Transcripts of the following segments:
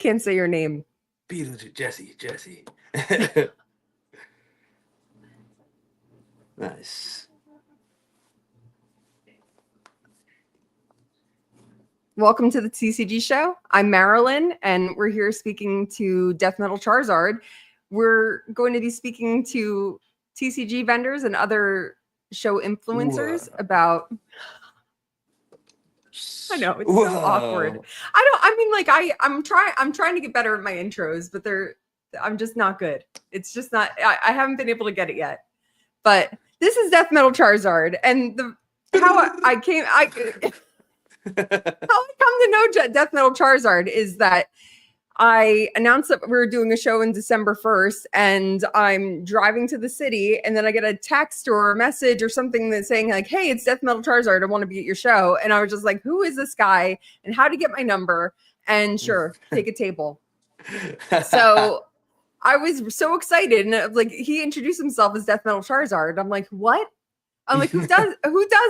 Can't say your name. Jesse. Nice. Welcome to the TCG Show. I'm Marilyn, and we're here speaking to Death Metal Charizard. We're going to be speaking to TCG vendors and other show influencers about... I know, it's so awkward. I'm trying to get better at my intros, but I'm just not good. It's just not, I haven't been able to get it yet. But this is Death Metal Charizard, and how I come to know Death Metal Charizard is that I announced that we were doing a show in December 1st, and I'm driving to the city, and then I get a text or a message or something that's saying like, hey, it's Death Metal Charizard. I want to be at your show. And I was just like, who is this guy and how to get my number? And sure, take a table. So I was so excited. And like, he introduced himself as Death Metal Charizard. I'm like, what? I'm like, who does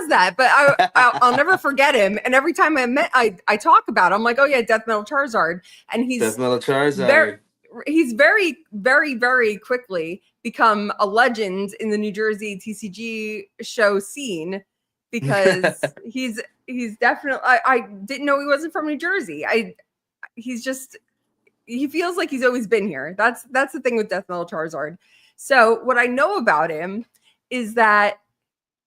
that? But I'll never forget him. And every time I talk about him, I'm like, oh yeah, Death Metal Charizard. And he's Death Metal Charizard. He's very, very, very quickly become a legend in the New Jersey TCG show scene because he's definitely. I didn't know he wasn't from New Jersey. He feels like he's always been here. That's the thing with Death Metal Charizard. So what I know about him is that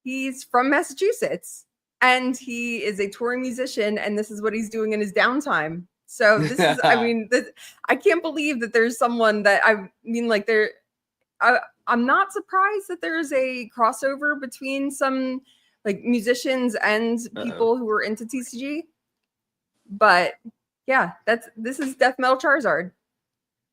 he's from Massachusetts and he is a touring musician, and this is what he's doing in his downtime. So this is, I can't believe that there's someone that, I'm not surprised that there's a crossover between some like musicians and people who are into TCG. But yeah, this is Death Metal Charizard.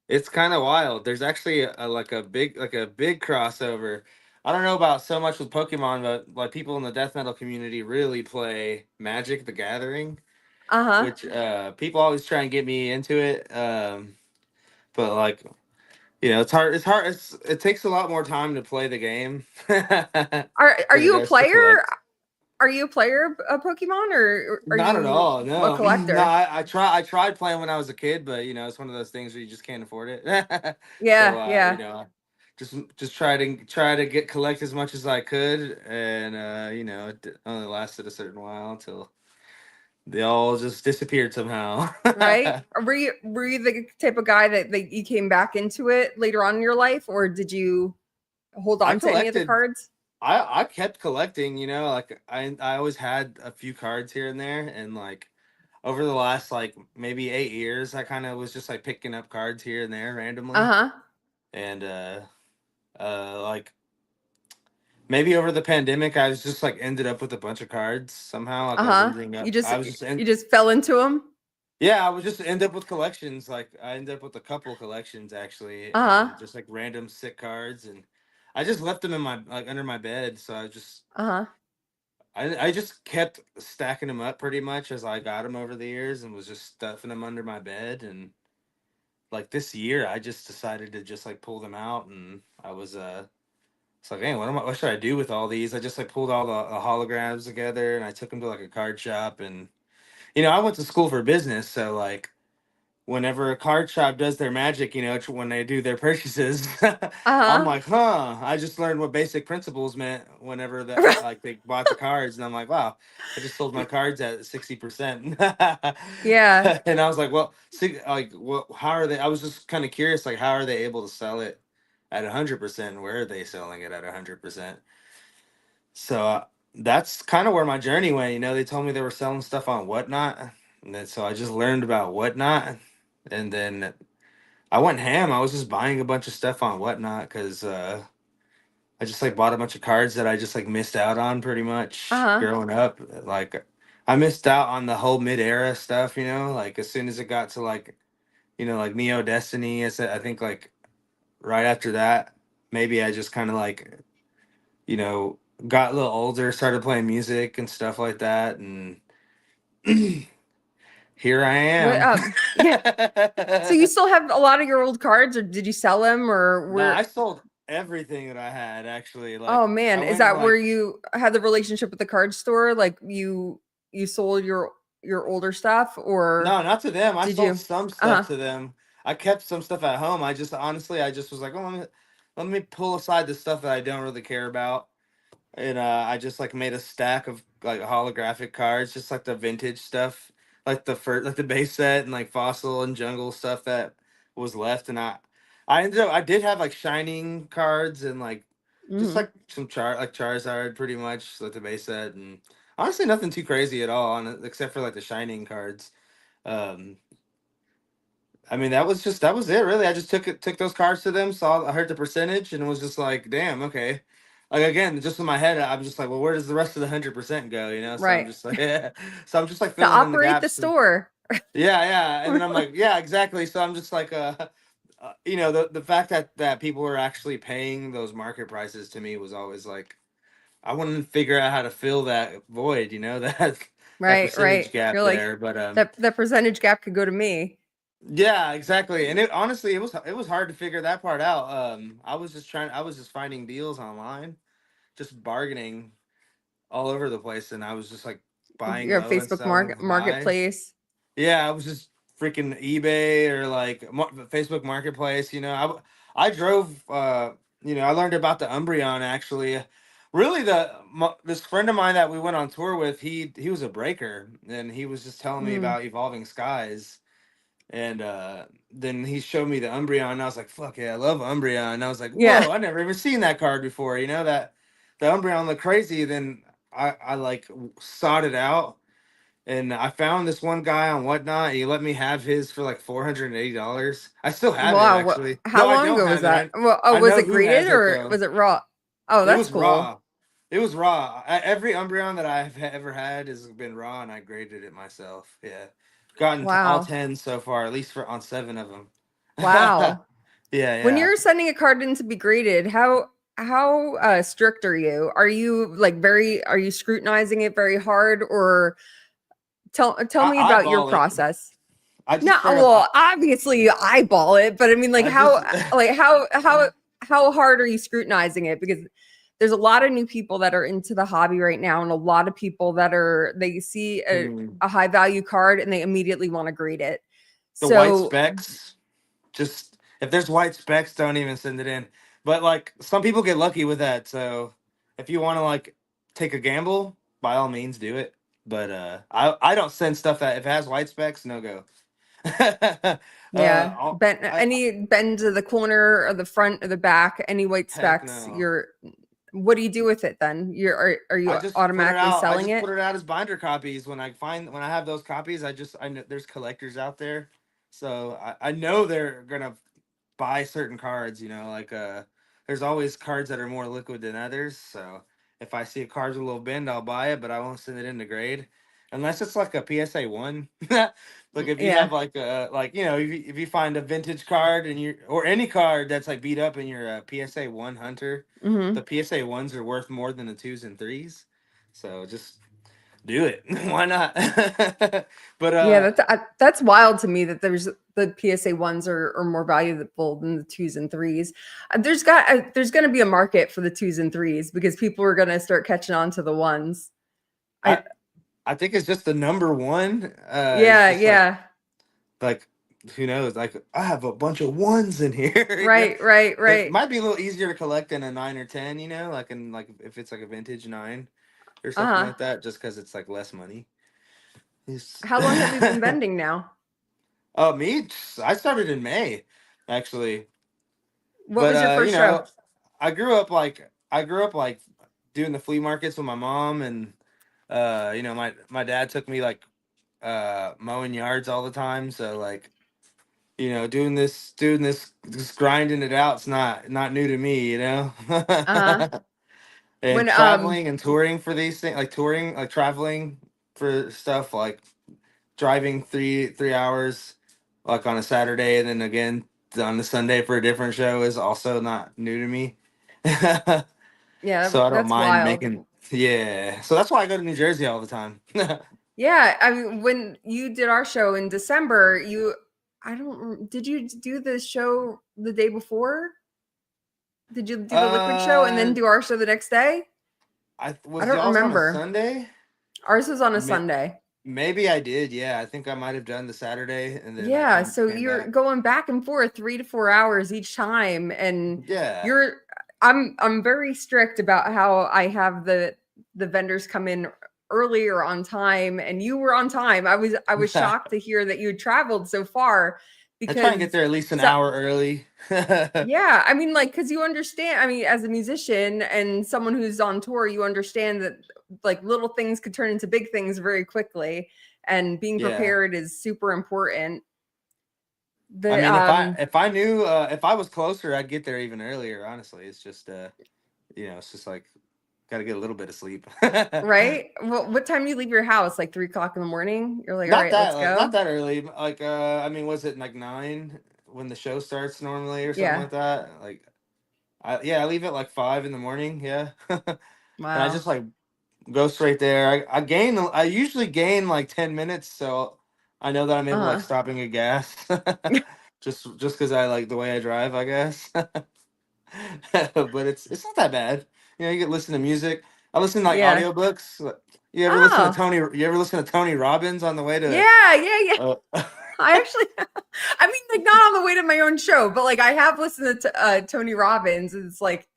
It's kind of wild. There's actually a big crossover. I don't know about so much with Pokemon, but like people in the death metal community really play Magic the Gathering. Which people always try and get me into it. But like, it's hard. It takes a lot more time to play the game. Are you a player? Are you a player of Pokemon, or are not you at all? No, a collector? No, I tried playing when I was a kid, but it's one of those things where you just can't afford it. Yeah. Just try to collect as much as I could, and it only lasted a certain while until they all just disappeared somehow. Right? Were you the type of guy that you came back into it later on in your life, or did you hold on to any of the cards? I kept collecting, like I always had a few cards here and there, and like over the last like maybe 8 years, I kind of was just like picking up cards here and there randomly. And like maybe over the pandemic, I was just like ended up with a bunch of cards somehow. Like you just fell into them. Yeah, I would just end up with collections. Like I ended up with a couple collections actually, just like random sick cards, and I just left them in my under my bed. So I just I just kept stacking them up pretty much as I got them over the years, and was just stuffing them under my bed. And like this year, I just decided to just like pull them out, and I was it's like, hey, what should I do with all these? I just like pulled all the holograms together, and I took them to like a card shop, and I went to school for business, so like whenever a card shop does their magic, when they do their purchases, I'm like, I just learned what basic principles meant whenever that like they bought the cards, and I'm like, wow, I just sold my cards at 60%. Yeah. And I was like, well, see, like, how are they? I was just kind of curious, like, how are they able to sell it at 100%? Where are they selling it at 100%? So that's kind of where my journey went. They told me they were selling stuff on Whatnot, and then so I just learned about Whatnot, and then I went ham. I was just buying a bunch of stuff on Whatnot because I just like bought a bunch of cards that I just like missed out on pretty much growing up. Like I missed out on the whole mid-era stuff. Like as soon as it got to like like Neo Destiny, I think like right after that, maybe I just kind of like got a little older, started playing music and stuff like that, and here I am. Yeah. So you still have a lot of your old cards, or did you sell them, or No, I sold everything that I had actually. Like, oh man, is that where you had the relationship with the card store? Like you sold your your older stuff, or No, not to them. I did sold you? some Uh-huh. stuff to them. I kept some stuff at home. I just honestly, I just was like, oh, let me pull aside the stuff that I don't really care about. And I just like made a stack of like holographic cards, just like the vintage stuff, like the first, like the base set and like fossil and jungle stuff that was left. And I ended up, I did have like shining cards and like just Mm-hmm. like some like Charizard, pretty much like the base set, and honestly nothing too crazy at all, except for like the shining cards. Um, I mean, that was it really. I just took those cards to them, I heard the percentage, and was just like, damn, okay. Like again, just in my head, I'm just like, well, where does the rest of the 100% go? You know, so I'm Right. just like, yeah. So I'm just like To filling in the operate the gaps. store. Yeah, yeah, and then I'm like, yeah, exactly. So I'm just like, you know, the fact that people were actually paying those market prices to me was always like, I wanted to figure out how to fill that void. You know, that Right, percentage right. gap You're like, there, but that percentage gap could go to me. yeah, exactly. And it honestly it was hard to figure that part out. I was just finding deals online, just bargaining all over the place, and I was just like buying You have low and Facebook selling high. marketplace. Yeah, I was just freaking eBay or like Facebook Marketplace, you know. I drove you know, I learned about the Umbreon actually. Really this friend of mine that we went on tour with, he was a breaker, and he was just telling me Mm, about Evolving Skies. And then he showed me the Umbreon, and I was like, "Fuck yeah, I love Umbreon." And I was like, yeah. "Whoa, I never even seen that card before." You know that the Umbreon looked crazy. Then I like sought it out, and I found this one guy on Whatnot. He let me have his for like $480. I still have it Wow. actually. How No, I long don't ago was have it. that? Well, oh, I was know it who graded has it or though. was it raw? Oh, It that's was cool. raw. It was raw. Every Umbreon that I've ever had has been raw, and I graded it myself. Yeah, gotten to all Wow. 10 so far, at least for on 7 of them. Yeah, Wow. When yeah. you're sending a card in to be graded, how strict are you? Are you like are you scrutinizing it very hard, or tell me I about your eyeball it. process? I No, just straight up. well, obviously you eyeball it, but I mean, like I just. how hard are you scrutinizing it? Because there's a lot of new people that are into the hobby right now, and a lot of people that they see Mm, a high value card and they immediately want to grade it. the white So specks. Just if there's white specks, don't even send it in. But like some people get lucky with that. So if you want to like take a gamble, by all means do it. But I don't send stuff that if it has white specks, no go. yeah, I any bend to the corner or the front or the back, any white heck specks, no. what do you do with it then? Are I you just put it automatically out. I selling just it? put it out as binder copies when when I have those copies. I know there's collectors out there, so I know they're gonna buy certain cards. You know, like there's always cards that are more liquid than others. So if I see a card's a little bend, I'll buy it, but I won't send it in to grade unless it's like a PSA one. Like if you have Yeah. like you know if you find a vintage card and you or any card that's like beat up and you're a PSA one hunter, Hmm. the PSA ones are worth more than the twos and threes. So just do it. Why not? But Yeah, that's wild to me that the PSA ones are more valuable than the twos and threes. There's going to be a market for the twos and threes because people are going to start catching on to the ones. I I I think it's just the number one. It's Yeah, just yeah. like who knows? Like I have a bunch of ones in here. You know, Right, right, it right. might be a little easier to collect than a 9 or 10. You know, like in like if it's like a vintage 9 or something Uh-huh. like that, just because it's like less money. How long have you been vending now? Oh, me? I started in May, actually. What But was your you first show? know, I grew up like doing the flea markets with my mom, and you know, my dad took me like mowing yards all the time, so like you know, doing this just grinding it out, it's not new to me, you know. Uh-huh. And When traveling and touring for these things, like touring, like traveling for stuff like driving 3 hours like on a Saturday and then again on the Sunday for a different show is also not new to me. Yeah, So I don't that's mind wild. making, yeah. So that's why I go to New Jersey all the time. Yeah, I mean, when you did our show in December, I don't, did you do the show the day before? Did you do the liquid show and then uh do our show the next day? I I was don't y'all's on a remember. Sunday. Ours was on a Ma- Sunday. Maybe I did. Yeah, I think I might have done the Saturday, and then I Yeah, so came you're back. going back and forth 3 to 4 hours each time, and Yeah. you're I'm very strict about how I have the vendors come in earlier on time, and you were on time. I was shocked to hear that you had traveled so far I try and get because there at least an so hour early. yeah, I mean, like, because you understand, I mean, as a musician and someone who's on tour, you understand that like little things could turn into big things very quickly, and being Yeah. prepared is super important. I The mean, if I knew if I was closer, I'd get there even earlier. Honestly, it's just it's just like got to get a little bit of sleep. Right? Well, what time do you leave your house? Like 3 o'clock in the morning? You're like, all right, let's Not go. that early. Like I mean, was it like 9 when the show starts normally or something Yeah. like that? Like I leave at like 5 in the morning. Yeah, and I Wow. just like go straight there. I usually gain like 10 minutes, so I know that I'm able to like Uh-huh. stopping at gas. Just because I like the way I drive, I guess. But it's not that bad. You can listen to music. I listen to like Yeah. audiobooks. You ever listen to Oh, Tony? You ever listen to Tony Robbins on the way to? yeah, yeah, yeah. Uh, I actually, I mean, like not on the way to my own show, but like I have listened to Tony Robbins. And it's like,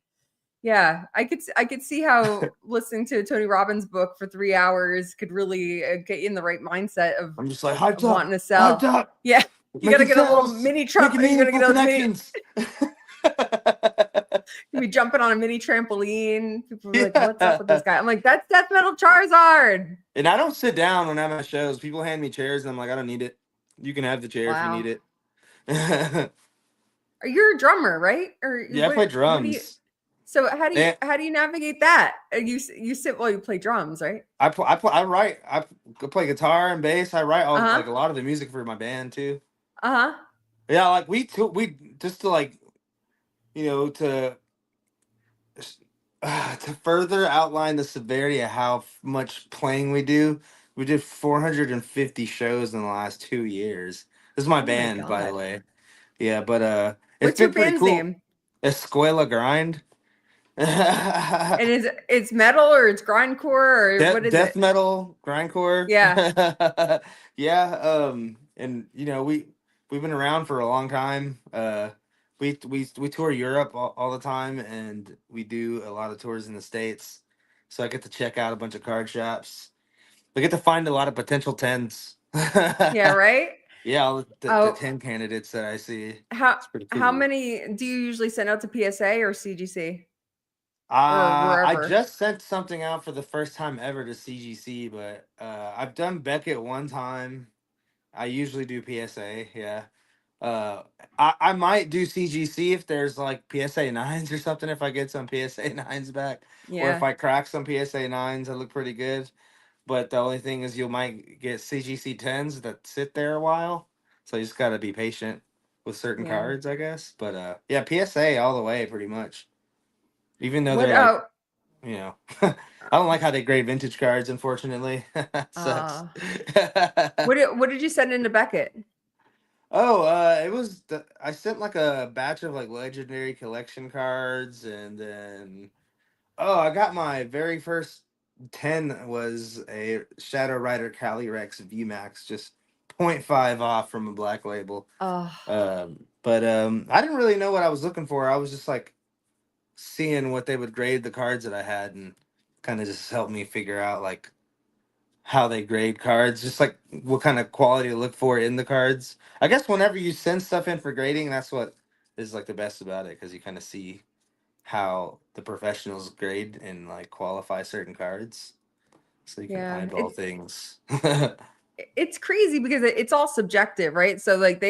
yeah, I could see how listening to a Tony Robbins book for 3 hours could really get you in the right mindset I'm just like of hyped up, wanting to hyped sell. up, Yeah, you got to making get a little sales, mini Trump. making You got to get meaningful a mini. connections. You be jumping on a mini trampoline. People be like, "What's up with this Yeah. guy?" I'm like, "That's Death Metal Charizard." And I don't sit down when I'm at shows. People hand me chairs, and I'm like, I don't need it. You can have the chair if you need Wow. it. You're a drummer, right? Or Yeah, I what? play What do you? drums. So And how do you navigate that? You sit while you play drums, right? I write. Play guitar and bass. I write Uh all huh. like a lot of the music for my band too. Uh huh. Yeah, like we just to like to to further outline the severity of how much playing we do. We did 450 shows in the last 2 years. This is my Oh my band, by the god. way. Yeah, but it's What's your been pretty band's cool. name? Escuela Grind. And is it's metal or it's grindcore or what is Death it? metal, grindcore. Yeah. Yeah, and we've been around for a long time. We tour Europe all the time, and we do a lot of tours in the States. So I get to check out a bunch of card shops. I get to find a lot of potential tens. Yeah. Right. Yeah, all the Oh, 10 candidates that I see. how It's pretty how cool. many do you usually send out to PSA or CGC or I wherever? just sent something out for the first time ever to CGC, but I've done Beckett one time. I usually do PSA, yeah. Uh, I might do CGC if there's like PSA nines or something. If I get some PSA nines back, or if Yeah. I crack some PSA nines, that look pretty good. But the only thing is, you might get CGC tens that sit there a while, so you just gotta be patient with certain Yeah. cards, I guess. But yeah, PSA all the way, pretty much. Even though What? they're like, I don't like how they grade vintage cards. Unfortunately, sucks. Uh, what did you send into Beckett? Oh, I sent like a batch of like legendary collection cards, and then I got my very first 10 was a Shadow Rider Calyrex VMAX, just point 0.5 off from a black label. Oh, But I didn't really know what I was looking for. I was just like seeing what they would grade the cards that I had, and kind of just helped me figure out like how they grade cards, just like what kind of quality to look for in the cards. I guess whenever you send stuff in for grading, that's what is like the best about it, because you kind of see how the professionals grade and like qualify certain cards, so you can yeah. eyeball things. It's crazy because it's all subjective, right? So like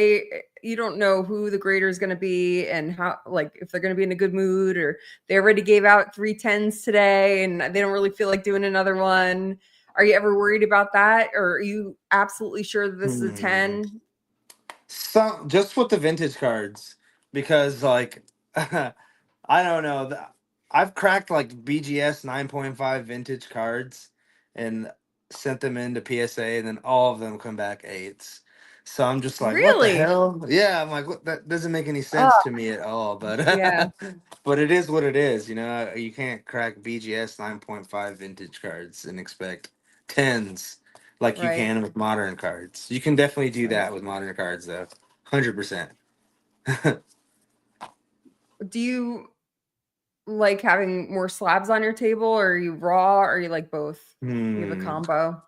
you don't know who the grader is going to be and how, like if they're going to be in a good mood, or they already gave out 3 10s today and they don't really feel like doing another one. Are you ever worried about that, or are you absolutely sure that this is a Hmm. 10? Some just with the vintage cards, because like I don't know. I've cracked like BGS 9.5 vintage cards and sent them into PSA, and then all of them come back eights. So I'm just like, what the Really? hell? Yeah, I'm like, what, that doesn't make any sense Oh, to me at all. But yeah. but it is what it is. You can't crack BGS 9.5 vintage cards and expect tens. like you Right. can with modern cards. You can definitely do that with modern cards, though. 100%. Do you like having more slabs on your table, or are you raw, or are you like both? You have a Hmm. combo.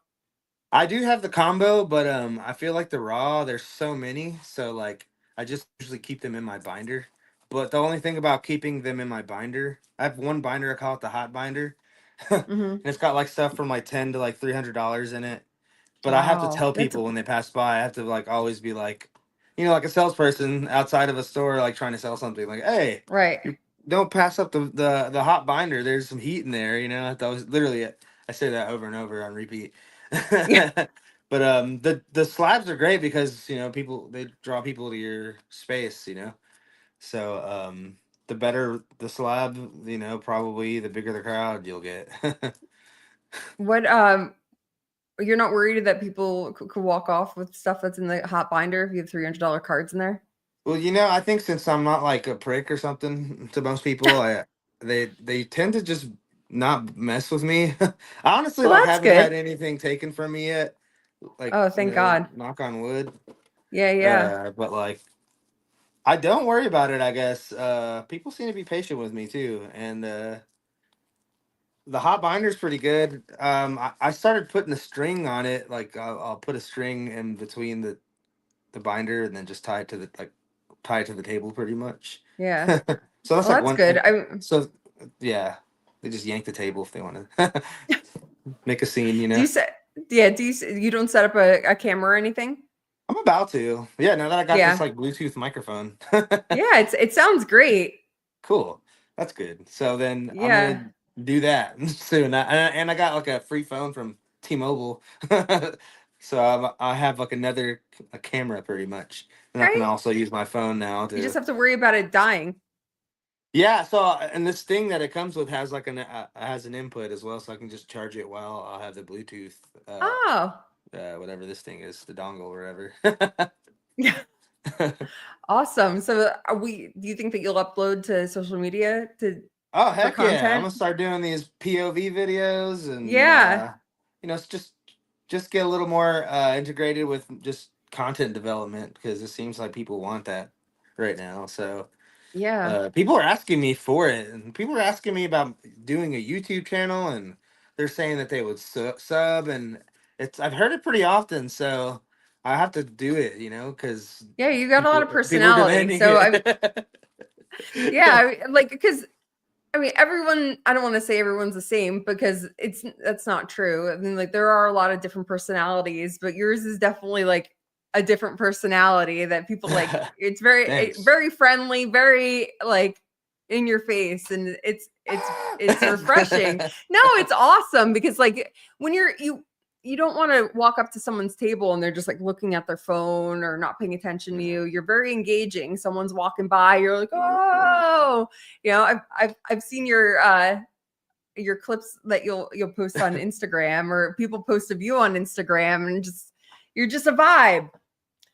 I do have the combo, but I feel like the raw, there's so many, so like I just usually keep them in my binder. But the only thing about keeping them in my binder, I have one binder, I call it the hot binder. And Mm-hmm. it's got like stuff from like 10 to like $300 in it. But I have to Wow. tell That's people when they pass by, I have to like always be like, like a salesperson outside of a store, like trying to sell something, like, hey, right. you don't pass up the hot binder. There's some heat in there, That was literally I say that over and over on repeat. Yeah. But the slabs are great because people they draw people to your space, So the better the slab, probably the bigger the crowd you'll get. What you're not worried that people could walk off with stuff that's in the hot binder if you have $300 cards in there? Well, I think since I'm not like a prick or something to most people, they tend to just not mess with me. I honestly Well, like that's haven't had good. anything taken from me yet. Like, Oh, thank God. knock on wood. Yeah, yeah. But like I don't worry about it, I guess. People seem to be patient with me too. And the hot binder's pretty good. I started putting a string on it, like I'll put a string in between the binder and then just tie it to the table pretty much. Yeah. So that's Well, like that's one. good. So yeah, they just yank the table if they want to make a scene. Do you set yeah, you don't set up a camera or anything? I'm about to. Yeah, now that I got this Yeah. like Bluetooth microphone. Yeah, it sounds great. Cool. That's good. So then I'm Yeah. gonna do that soon. And I got like a free phone from T-Mobile. So I have like a camera pretty much, and I can Right? also use my phone now You just to. have to worry about it dying. Yeah, so and this thing that it comes with has like has an input as well, so I can just charge it while I'll have the Bluetooth, Oh. whatever this thing is, the dongle or whatever. Yeah. Awesome. So do you think that you'll upload to social media Oh for heck yeah! I'm content? gonna start doing these POV videos, and Yeah. it's just get a little more integrated with just content development because it seems like people want that right now. So Yeah. people are asking me for it, and people are asking me about doing a YouTube channel, and they're saying that they would sub, and I've heard it pretty often, so I have to do it, because Yeah, you got a lot of people are personality. demanding So I it. yeah, like because I mean everyone I don't want to say everyone's the same because that's not true. I mean like there are a lot of different personalities, but yours is definitely like a different personality that people like. It's Thanks. very friendly, very like in your face, and it's refreshing. No, it's awesome because like when you don't want to walk up to someone's table and they're just like looking at their phone or not paying attention to you. You're very engaging. Someone's walking by, you're like, oh, I've seen your clips that you'll post on Instagram, or people post of you on Instagram, and just you're just a vibe.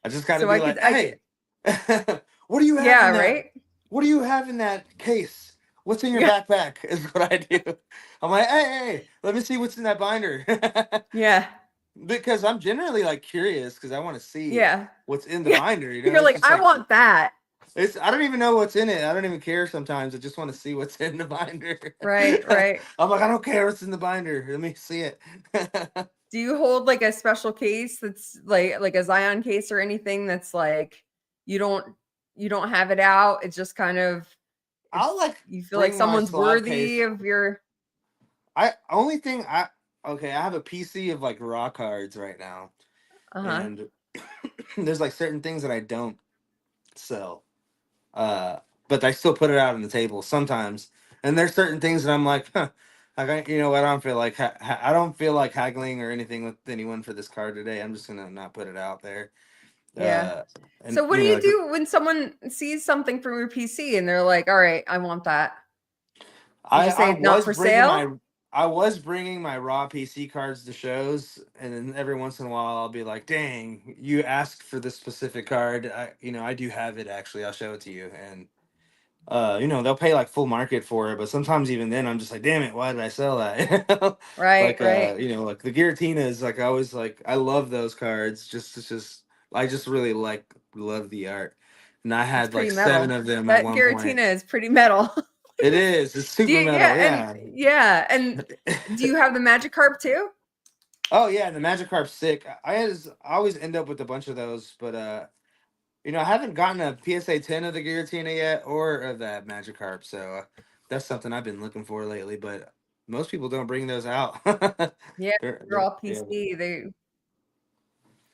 I just got to So be like, I could hey, what do you have yeah, in that? right? What do you have in that case? What's in your Yeah. backpack? Is what I do. I'm like, hey, let me see what's in that binder. Yeah. Because I'm generally like curious because I want to see Yeah. what's in the Yeah. binder. You're It's like, just I like want that. I don't even know what's in it. I don't even care sometimes. I just want to see what's in the binder. Right, right. I'm like, I don't care what's in the binder. Let me see it. Do you hold like a special case that's like a Zion case or anything that's like you don't you don't have it out? It's just kind of if I'll like you feel like bring my someone's slab worthy case. of your I only thing I okay, I have a PC of like raw cards right now, uh-huh. and there's like certain things that I don't sell, uh, but I still put it out on the table sometimes. And there's certain things that I'm like, huh, you know what? I don't feel like I don't feel like haggling or anything with anyone for this card today. I'm just gonna not put it out there. Yeah. Uh, and So what do you like do when someone sees something from your PC and they're like, "All right, I want that." You just I say not was for bringing sale? my raw PC cards to shows, and then every once in a while I'll be like, "Dang, you asked for this specific card. I do have it actually. I'll show it to you." And they'll pay like full market for it, but sometimes even then I'm just like, damn it, why did I sell that? Right, Like right. like the Giratina is like, I always like, I love those cards. It's just I just really love the art. And I It's had like pretty 7 metal. of them at That one point. Giratina is pretty metal. It is. It's Do super you, metal. yeah, Yeah. and do you have the Magikarp too? Oh yeah, the Magikarp's sick. I always end up with a bunch of those, but I haven't gotten a PSA 10 of the Giratina yet or of that Magikarp, so that's something I've been looking for lately. But most people don't bring those out. Yeah, they're all Yeah. PC.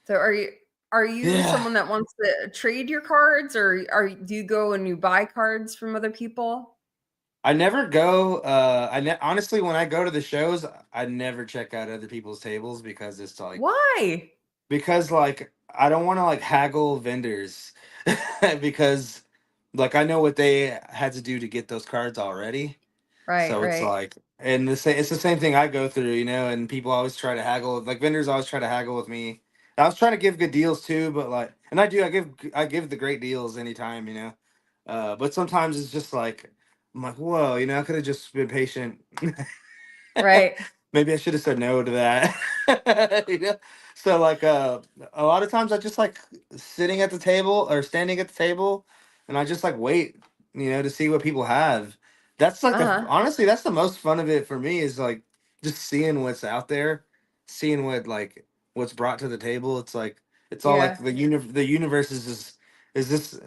So are you Yeah. someone that wants to trade your cards, or do you go and you buy cards from other people? I never go. Honestly, when I go to the shows, I never check out other people's tables because it's like Why? like I don't want to like haggle vendors because like I know what they had to do to get those cards already. Right, So it's right, like, and it's the same thing I go through, and people always try to haggle, like vendors always try to haggle with me. I was trying to give good deals too, but like, and I give the great deals anytime. But sometimes it's just like, I'm like, whoa, I could have just been patient. right. Maybe I should have said no to that. So like a lot of times I just like sitting at the table or standing at the table and I just like wait, to see what people have. That's like the Uh-huh. honestly that's the most fun of it for me is like just seeing what's out there, seeing what's brought to the table. It's like it's all like Yeah. the universe is this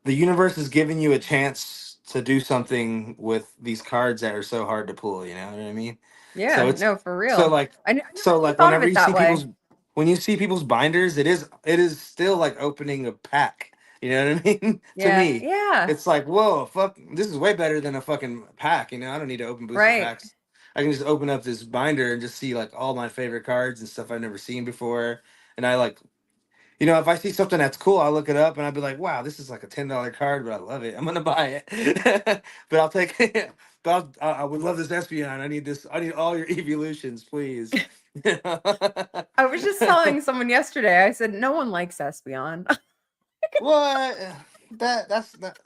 the universe is giving you a chance to do something with these cards that are so hard to pull, you know what I mean? So Yeah, it's no, for so real. like I never so really like thought of whenever it you that see way. people's binders, it is still like opening a pack. You know what I mean? To Yeah, me, yeah, it's like, whoa, fuck, this is way better than a fucking pack. I don't need to open booster right, packs. I can just open up this binder and just see like all my favorite cards and stuff I've never seen before. And I like if I see something that's cool, I'll look it up and I'll be like, wow, this is like a $10 card, but I love it. I'm gonna buy it. But I'll take it. But I would love this Espeon. I need this. I need all your evolutions, please. I was just telling someone yesterday, I said, "No one likes Espeon." What? That's not.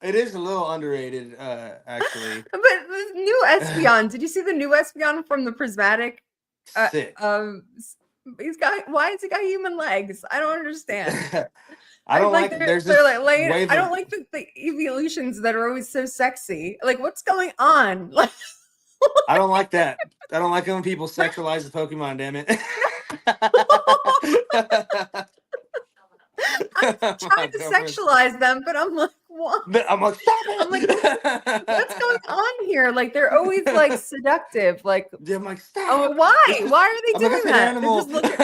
It is a little underrated, actually. But the new Espeon, did you see the new Espeon from the Prismatic? Uh, Sick. um, why has he got human legs? I don't understand. I I don't like like. There's they're this like laying. wave I of. don't like the evolutions that are always so sexy. Like, what's going on? Like, I don't like that. I don't like it when people sexualize the Pokemon. Damn it. I'm not My trying to girlfriend's. sexualize them, but I'm like, what? I'm like, stop I'm like, what's going it. on here? Like, they're always like seductive. Like, Yeah, I'm like, oh, stop. It's why? just. Why are they I'm like, doing that's an that? They're animal. just looking.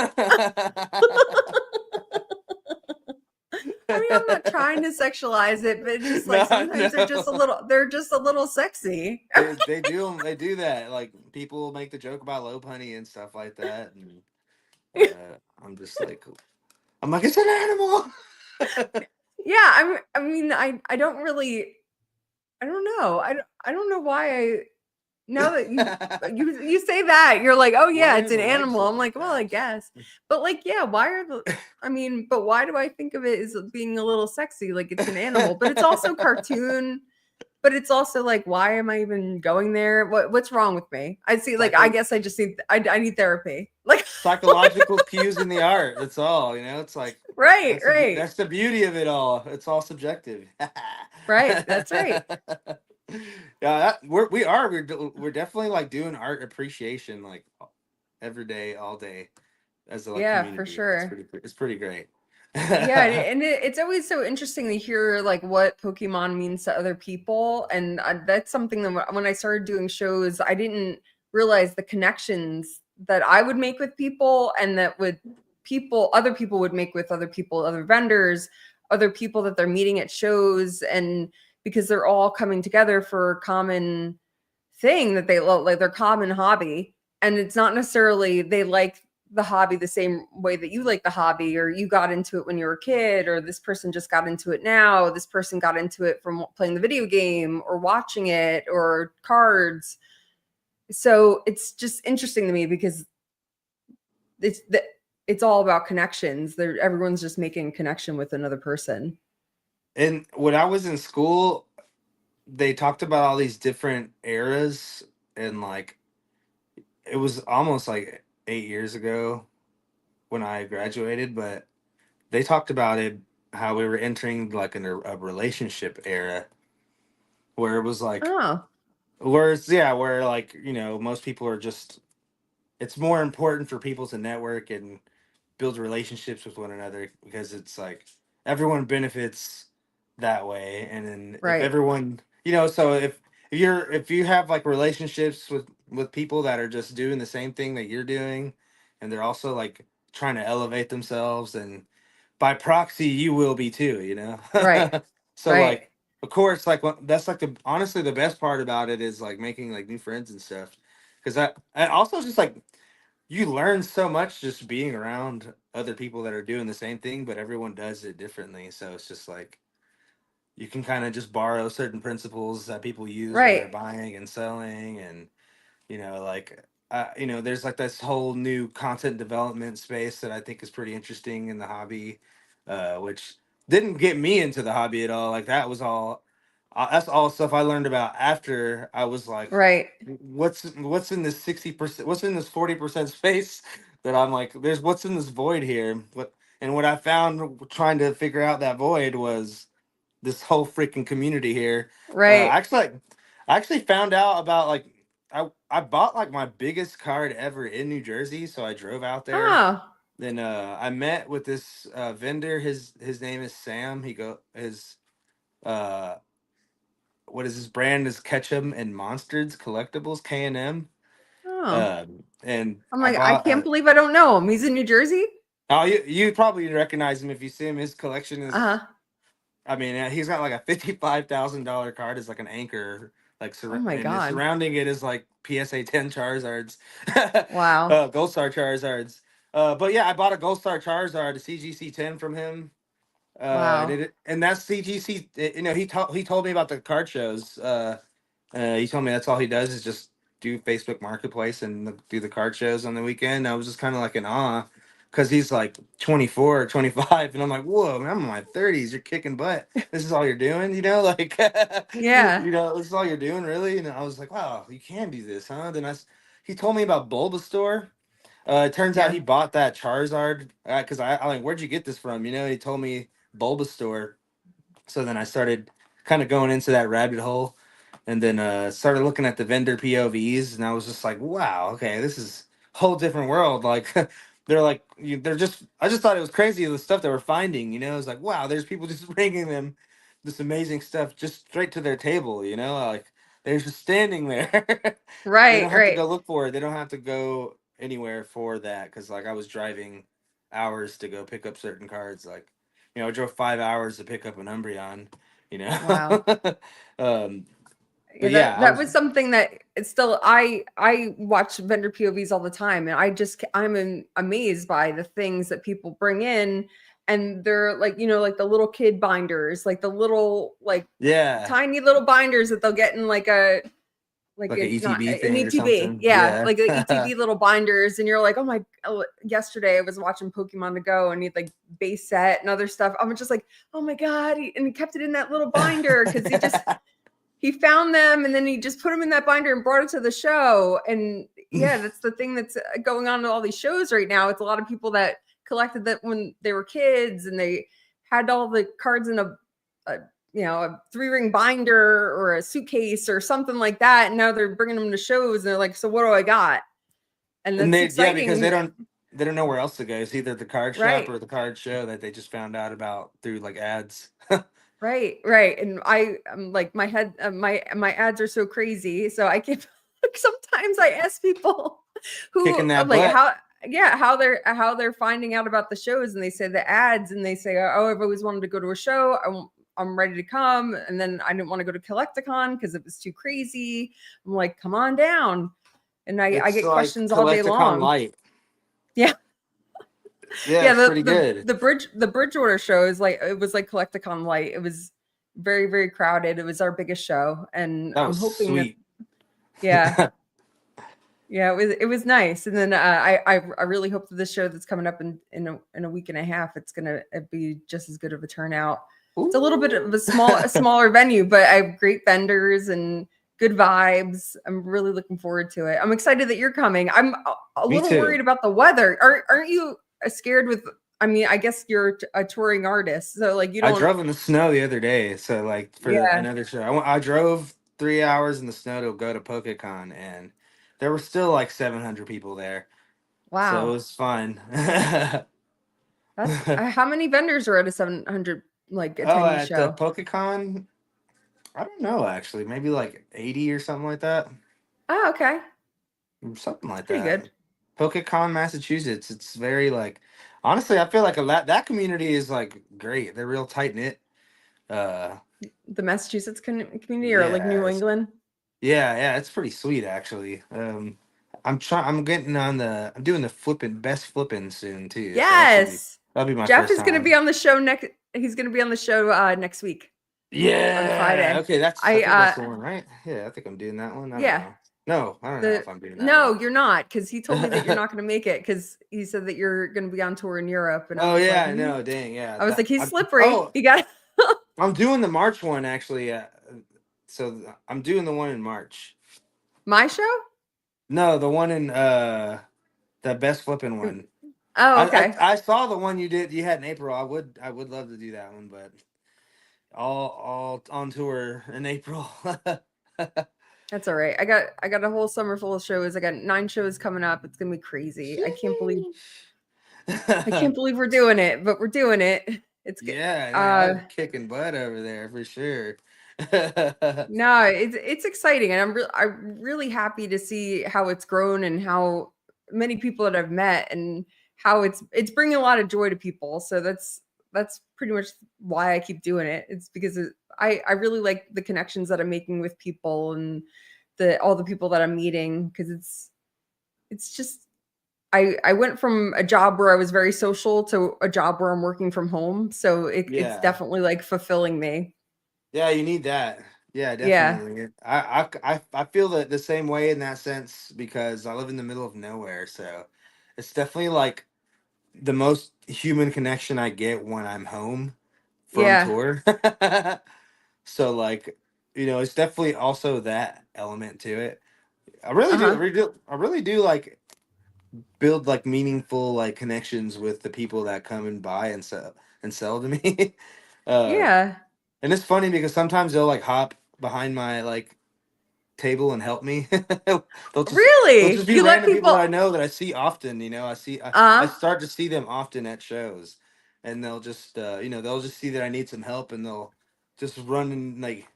I mean, I'm not trying to sexualize it, but it's just like No, sometimes no. they're just a little sexy. They do that. Like people make the joke about low punny and stuff like that, and I'm just like, it's an animal. Yeah, I don't really, I don't know. I don't know why now that you say that, you're like, oh Why yeah, are it's an the legs animal. I'm like like, well, I that? guess. But like, yeah, but why do I think of it as being a little sexy? Like it's an animal, but it's also cartoon. But it's also like, why am I even going there? What's wrong with me? I see, like, I Psycho guess I need therapy. Like, Psychological cues in the art. That's all. It's like right, right, that's the beauty of it all. It's all subjective. right. That's right. Yeah, we're definitely like doing art appreciation like every day, all day as a like Yeah, for community. It's sure. pretty great. Yeah, and it's always so interesting to hear like what Pokemon means to other people, and that's something that when I started doing shows, I didn't realize the connections that I would make with people, and that other people would make with other people, other vendors, other people that they're meeting at shows, and because they're all coming together for a common thing that they love, like their common hobby, and it's not necessarily they like the hobby the same way that you like the hobby, or you got into it when you were a kid, or this person just got into it now, this person got into it from playing the video game or watching it or cards. So it's just interesting to me because it's it's all about connections. Everyone's just making a connection with another person. And when I was in school, they talked about all these different eras, and like it was almost like 8 years ago when I graduated, but they talked about it how we were entering like a relationship era where it was like Oh, where it's yeah where like most people are just it's more important for people to network and build relationships with one another because it's like everyone benefits that way. And then if right, everyone so if you have like relationships with people that are just doing the same thing that you're doing, and they're also like trying to elevate themselves, and by proxy you will be too, right, so right, like of course like that's like the honestly the best part about it is like making like new friends and stuff, because that and also just like you learn so much just being around other people that are doing the same thing, but everyone does it differently. So it's just like you can kind of just borrow certain principles that people use when right, they're buying and selling. And like there's like this whole new content development space that I think is pretty interesting in the hobby, which didn't get me into the hobby at all. Like that's all stuff I learned about after I was like, right, what's in this 60%, what's in this 40% space that I'm like, there's what's in this void here. What I found trying to figure out that void was this whole freaking community here. right. I actually found out about like I bought like my biggest card ever in New Jersey, so I drove out there. Oh, Then I met with this vendor. His name is Sam. He go his uh what is his brand is Ketchum and Monsters Collectibles, K&M. oh. And I'm I like, I bought can't believe I don't know him. He's in New Jersey. oh you probably recognize him if you see him. His collection is Uh-huh. I mean, he's got like a $55,000 card as like an anchor, like Oh my and God. surrounding it is like PSA 10 Charizards, Wow. Gold Star Charizards. But yeah, I bought a Gold Star Charizard, a CGC 10 from him. Wow. And that's CGC. He told me about the card shows. He told me that's all he does is just do Facebook Marketplace and do the card shows on the weekend. I was just kind of like in awe because he's like 24 or 25, and I'm like, whoa, man, I'm in my 30s. You're kicking butt. This is all you're doing, like, Yeah. this is all you're doing, really. And I was like, wow, you can do this, huh? He told me about Bulbasaur. It turns out Yeah. he bought that Charizard because I like, where'd you get this from? He told me Bulbasaur. So then I started kind of going into that rabbit hole, and then started looking at the vendor POVs, and I was just like, wow, okay, this is a whole different world. Like they're like they're just I just thought it was crazy the stuff they were finding. It was like, wow, there's people just bringing them this amazing stuff just straight to their table. Like they're just standing there. They Right. don't have to Right. go look for it. They don't have to go anywhere for that, because like I was driving hours to go pick up certain cards. Like I drove 5 hours to pick up an Umbreon. You Wow. know, um, Yeah, but yeah, that was something that it's still I watch vendor POVs all the time, and amazed by the things that people bring in, and they're like, like the little kid binders, like the little like yeah, tiny little binders that they'll get in like a like an not ETB an thing or ETB, something. yeah, Yeah, like the ETB little binders, and you're like, yesterday I was watching Pokemon to Go, and he'd like base set and other stuff. I'm just like, oh my God, and he kept it in that little binder because he found them, and then he just put them in that binder and brought it to the show. And yeah, that's the thing that's going on in all these shows right now. It's a lot of people that collected that when they were kids, and they had all the cards in a 3-ring binder or a suitcase or something like that. And now they're bringing them to shows, and they're like, so what do I got? And and that's because exciting. they don't know where else to go. It's either the card shop Right. or the card show that they just found out about through like ads. Right, right. And I'm like, my head, my ads are so crazy. So I can't, sometimes I ask people who Kicking that like butt. how they're finding out about the shows, and they say the ads, and they say, oh, I've always wanted to go to a show. I'm ready to come. And then I didn't want to go to Collecticon because it was too crazy. I'm like, come on down. And I It's get like questions all day Collecticon long. Light. Yeah. Yeah, Yeah, it's pretty good. the Bridgewater show is like, it was like Collecticon Light. It was very, very crowded. It was our biggest show, and That I'm was hoping that, sweet. yeah, yeah, it was nice. And then I really hope that this show that's coming up in a week and a half, it's gonna be just as good of a turnout. It's a little bit of a smaller venue, but I have great vendors and good vibes. I'm really looking forward to it. I'm excited that you're coming. I'm a little worried about the weather. Aren't you scared with? I mean, I guess you're a touring artist, so like you don't. I drove in the snow the other day, so like for another show, I drove 3 hours in the snow to go to PokeCon, and there were still like 700 people there. Wow, so it was fun. That's how many vendors are at a 700 like attendee at show? the PokeCon, I don't know actually, maybe like 80 or something like that. Oh, okay, Something like pretty that. good. PokeCon, Massachusetts. It's very like, honestly, I feel like that community is like great. They're real tight knit. The Massachusetts community, or like Yeah, New England. yeah, it's pretty sweet actually. I'm doing the best flipping soon too. Yes, So that'll be my Jeff first is going to time. be on the show next. He's going to be on the show next week. Yeah. On Friday. Okay, I think that's the one, right? Yeah, I think I'm doing that one. I don't know. No, I don't know if I'm doing that. No, one. you're not, because he told me that you're not going to make it because he said that you're going to be on tour in Europe. And I was like, no, dang, yeah. I was like, he's slippery. You got. I'm doing the March one actually. So I'm doing the one in March. My show? No, the one in the best flipping one. Oh, okay. I saw the one you had in April. I would love to do that one, but all on tour in April. That's all right. I got a whole summer full of shows. I got 9 shows coming up. It's gonna be crazy. I can't believe we're doing it, but we're doing it. It's good. Yeah, I'm kicking butt over there for sure. No, it's exciting, and I'm really happy to see how it's grown and how many people that I've met and how it's bringing a lot of joy to people. So that's pretty much why I keep doing it. It's because I really like the connections that I'm making with people and all the people that I'm meeting, because it's just I went from a job where I was very social to a job where I'm working from home. So it's definitely like fulfilling me. Yeah, you need that. Yeah, definitely. Yeah. I feel the same way in that sense because I live in the middle of nowhere. So it's definitely like the most human connection I get when I'm home from tour. So like, it's definitely also that element to it. I really I really do like build like meaningful like connections with the people that come and buy and sell to me. Yeah. And it's funny because sometimes they'll like hop behind my like table and help me. they'll just be random people that I know that I see often. I start to see them often at shows, and they'll just they'll just see that I need some help, and they'll just run and like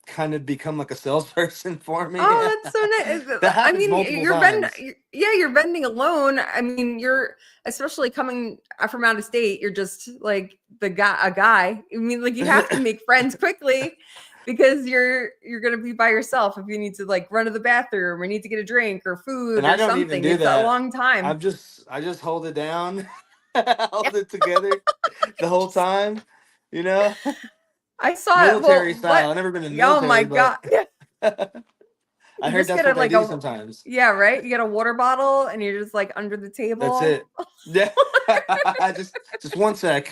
kind of become like a salesperson for me. Oh, that's so nice. That I happens mean, multiple times. you're vending alone. I mean, you're especially coming from out of state. You're just like a guy. I mean, like you have to make friends quickly because you're gonna be by yourself if you need to like run to the bathroom or need to get a drink or food and or I don't something. even do It's that. a long time. I just hold it down, hold it together the whole time. I saw military style. I've never been in the military. Oh my god. I heard that's what they do sometimes. Yeah, right. You get a water bottle and you're just like under the table. That's it. Yeah. just 1 sec.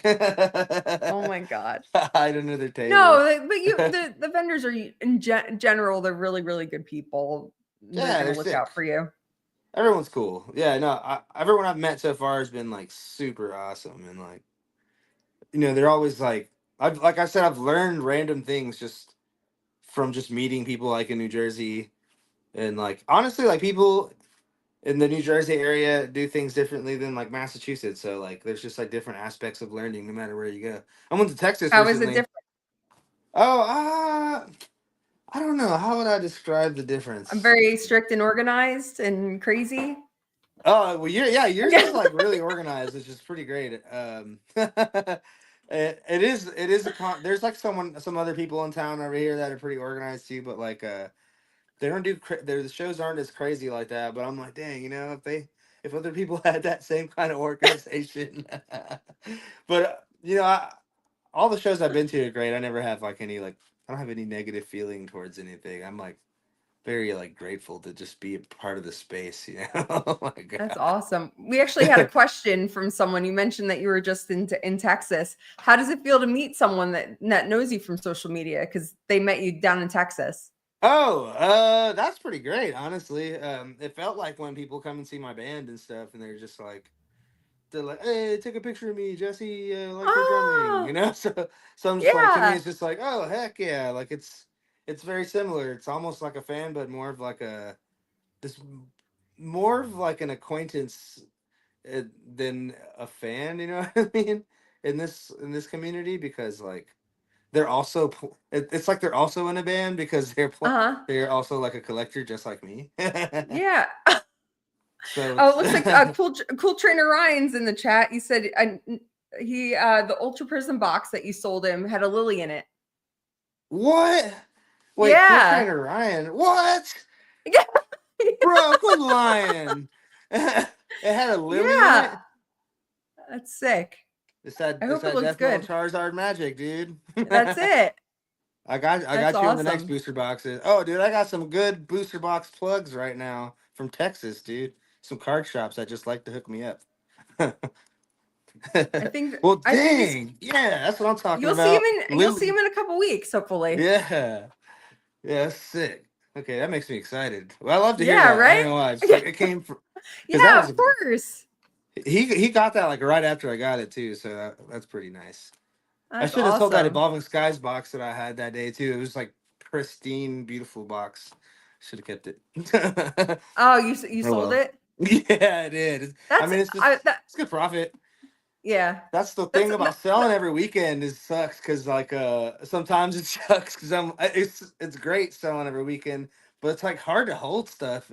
Oh my god. Hide under the table. No, but the vendors are in general, they're really, really good people. They're gonna look out for you. Everyone's cool. Yeah, no, everyone I've met so far has been like super awesome, and like, they're always like, like I said, I've learned random things just from just meeting people like in New Jersey, and like honestly, like people in the New Jersey area do things differently than like Massachusetts. So like, there's just like different aspects of learning no matter where you go. I went to Texas recently. How is it different? Oh, I don't know. How would I describe the difference? I'm very strict and organized and crazy. Oh, well, yours is like really organized, which is pretty great. It is there's like some other people in town over here that are pretty organized too, but like they don't do the shows aren't as crazy like that. But I'm like, dang, if other people had that same kind of organization. But all the shows I've been to are great. I never have like any like I don't have any negative feeling towards anything. I'm like very like grateful to just be a part of the space, you know. Oh my God. That's awesome. We actually had a question from someone. You mentioned that you were just in Texas. How does it feel to meet someone that knows you from social media? Because they met you down in Texas. Oh, that's pretty great, honestly. It felt like when people come and see my band and stuff, and they're like, "Hey, take a picture of me, Jesse. Like your drumming," you know. So I'm just like, to me, Yeah. it's just like, oh heck yeah, like it's very similar. It's almost like a fan, but more of like this, more of like an acquaintance than a fan. You know what I mean? In this community, because like they're also it's like they're also in a band because they're also like a collector just like me. Yeah. So Oh, it's it looks like cool trainer Ryan's in the chat. He said the Ultra Prism box that you sold him had a lily in it. What? Wait, Cool Yeah. Trainer Ryan. What? Yeah. Bro, quit lying. It had a lily in Yeah. it. That's sick. I It's hope it that looks Death Metal good. Charizard magic, dude. That's it. I That's got you on the next awesome. booster boxes. Oh, dude, I got some good booster box plugs right now from Texas, dude. Some card shops that just like to hook me up. I think Well, he's dang, yeah, that's what I'm talking you'll see him about. in a couple weeks, hopefully. Yeah, yeah, that's sick. Okay, that makes me excited. Well, I love to hear Yeah, that. I right? don't know why. It's like it came from because that Yeah, was of course. he got that like right after I got it too. So that's pretty nice. I That's should have sold that awesome. Evolving Skies box that I had that day too. It was like pristine, beautiful box. Should have kept it. Oh, you Oh sold well. it? Yeah, I did. I That's mean, it's good profit. yeah. That's the That's thing about selling every weekend is sucks because like sometimes it sucks because it's great selling every weekend, but it's like hard to hold stuff.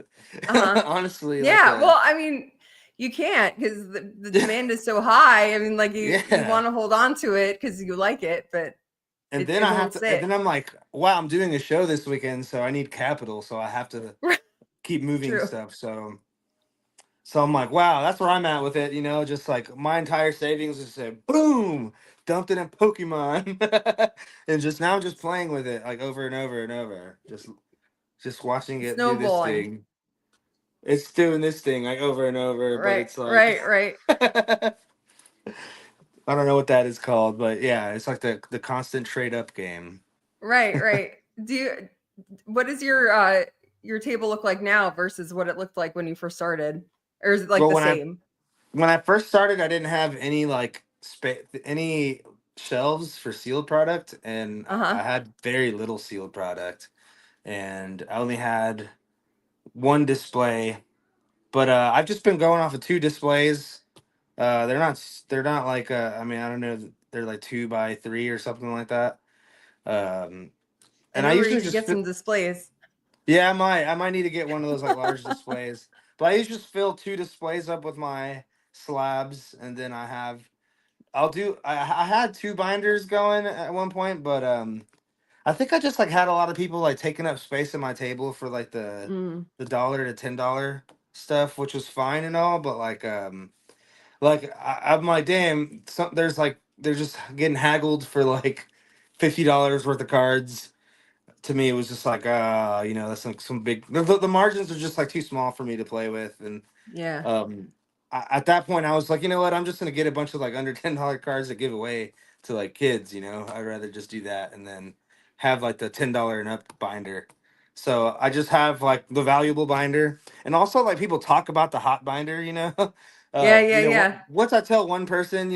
Honestly, like yeah. Well, I mean, you can't because the demand is so high. I mean, like you yeah. want to hold on to it because you like it, but And then it I have won't to, and sit. then I'm like, wow, I'm doing a show this weekend, so I need capital, so I have to keep moving True. stuff. So I'm like, wow, that's where I'm at with it. You know, just like my entire savings is said, boom, dumped it in Pokemon, and just now just playing with it like over and over and over, just watching it do this Snowballing. thing. It's doing this thing like over and over, but Right. it's like Right. I don't know what that is called, but yeah, it's like the constant trade up game. Right. What does your table look like now versus what it looked like when you first started? Or is it like Well, the same? when I first started, I didn't have any like any shelves for sealed product, and I had very little sealed product, and I only had one display. But I've just been going off of two displays. They're not like I mean I don't know, they're like 2x3 or something like that. I And I know where you usually could just get some displays. yeah, I might need to get one of those like large displays. But I usually just fill two displays up with my slabs, and then I had two binders going at one point, but I think I just like had a lot of people like taking up space at my table for like the $1 to $10 stuff, which was fine and all, but like I'm like, damn, they're just getting haggled for like $50 worth of cards. To me, it was just like that's like some big the margins are just like too small for me to play with, and Yeah. at that point, I was like, you know what? I'm just gonna get a bunch of like under $10 cards to give away to like kids. You know, I'd rather just do that and then have like the $10 and up binder. So I just have like the valuable binder, and also like people talk about the hot binder. You know, Yeah. once I tell one person,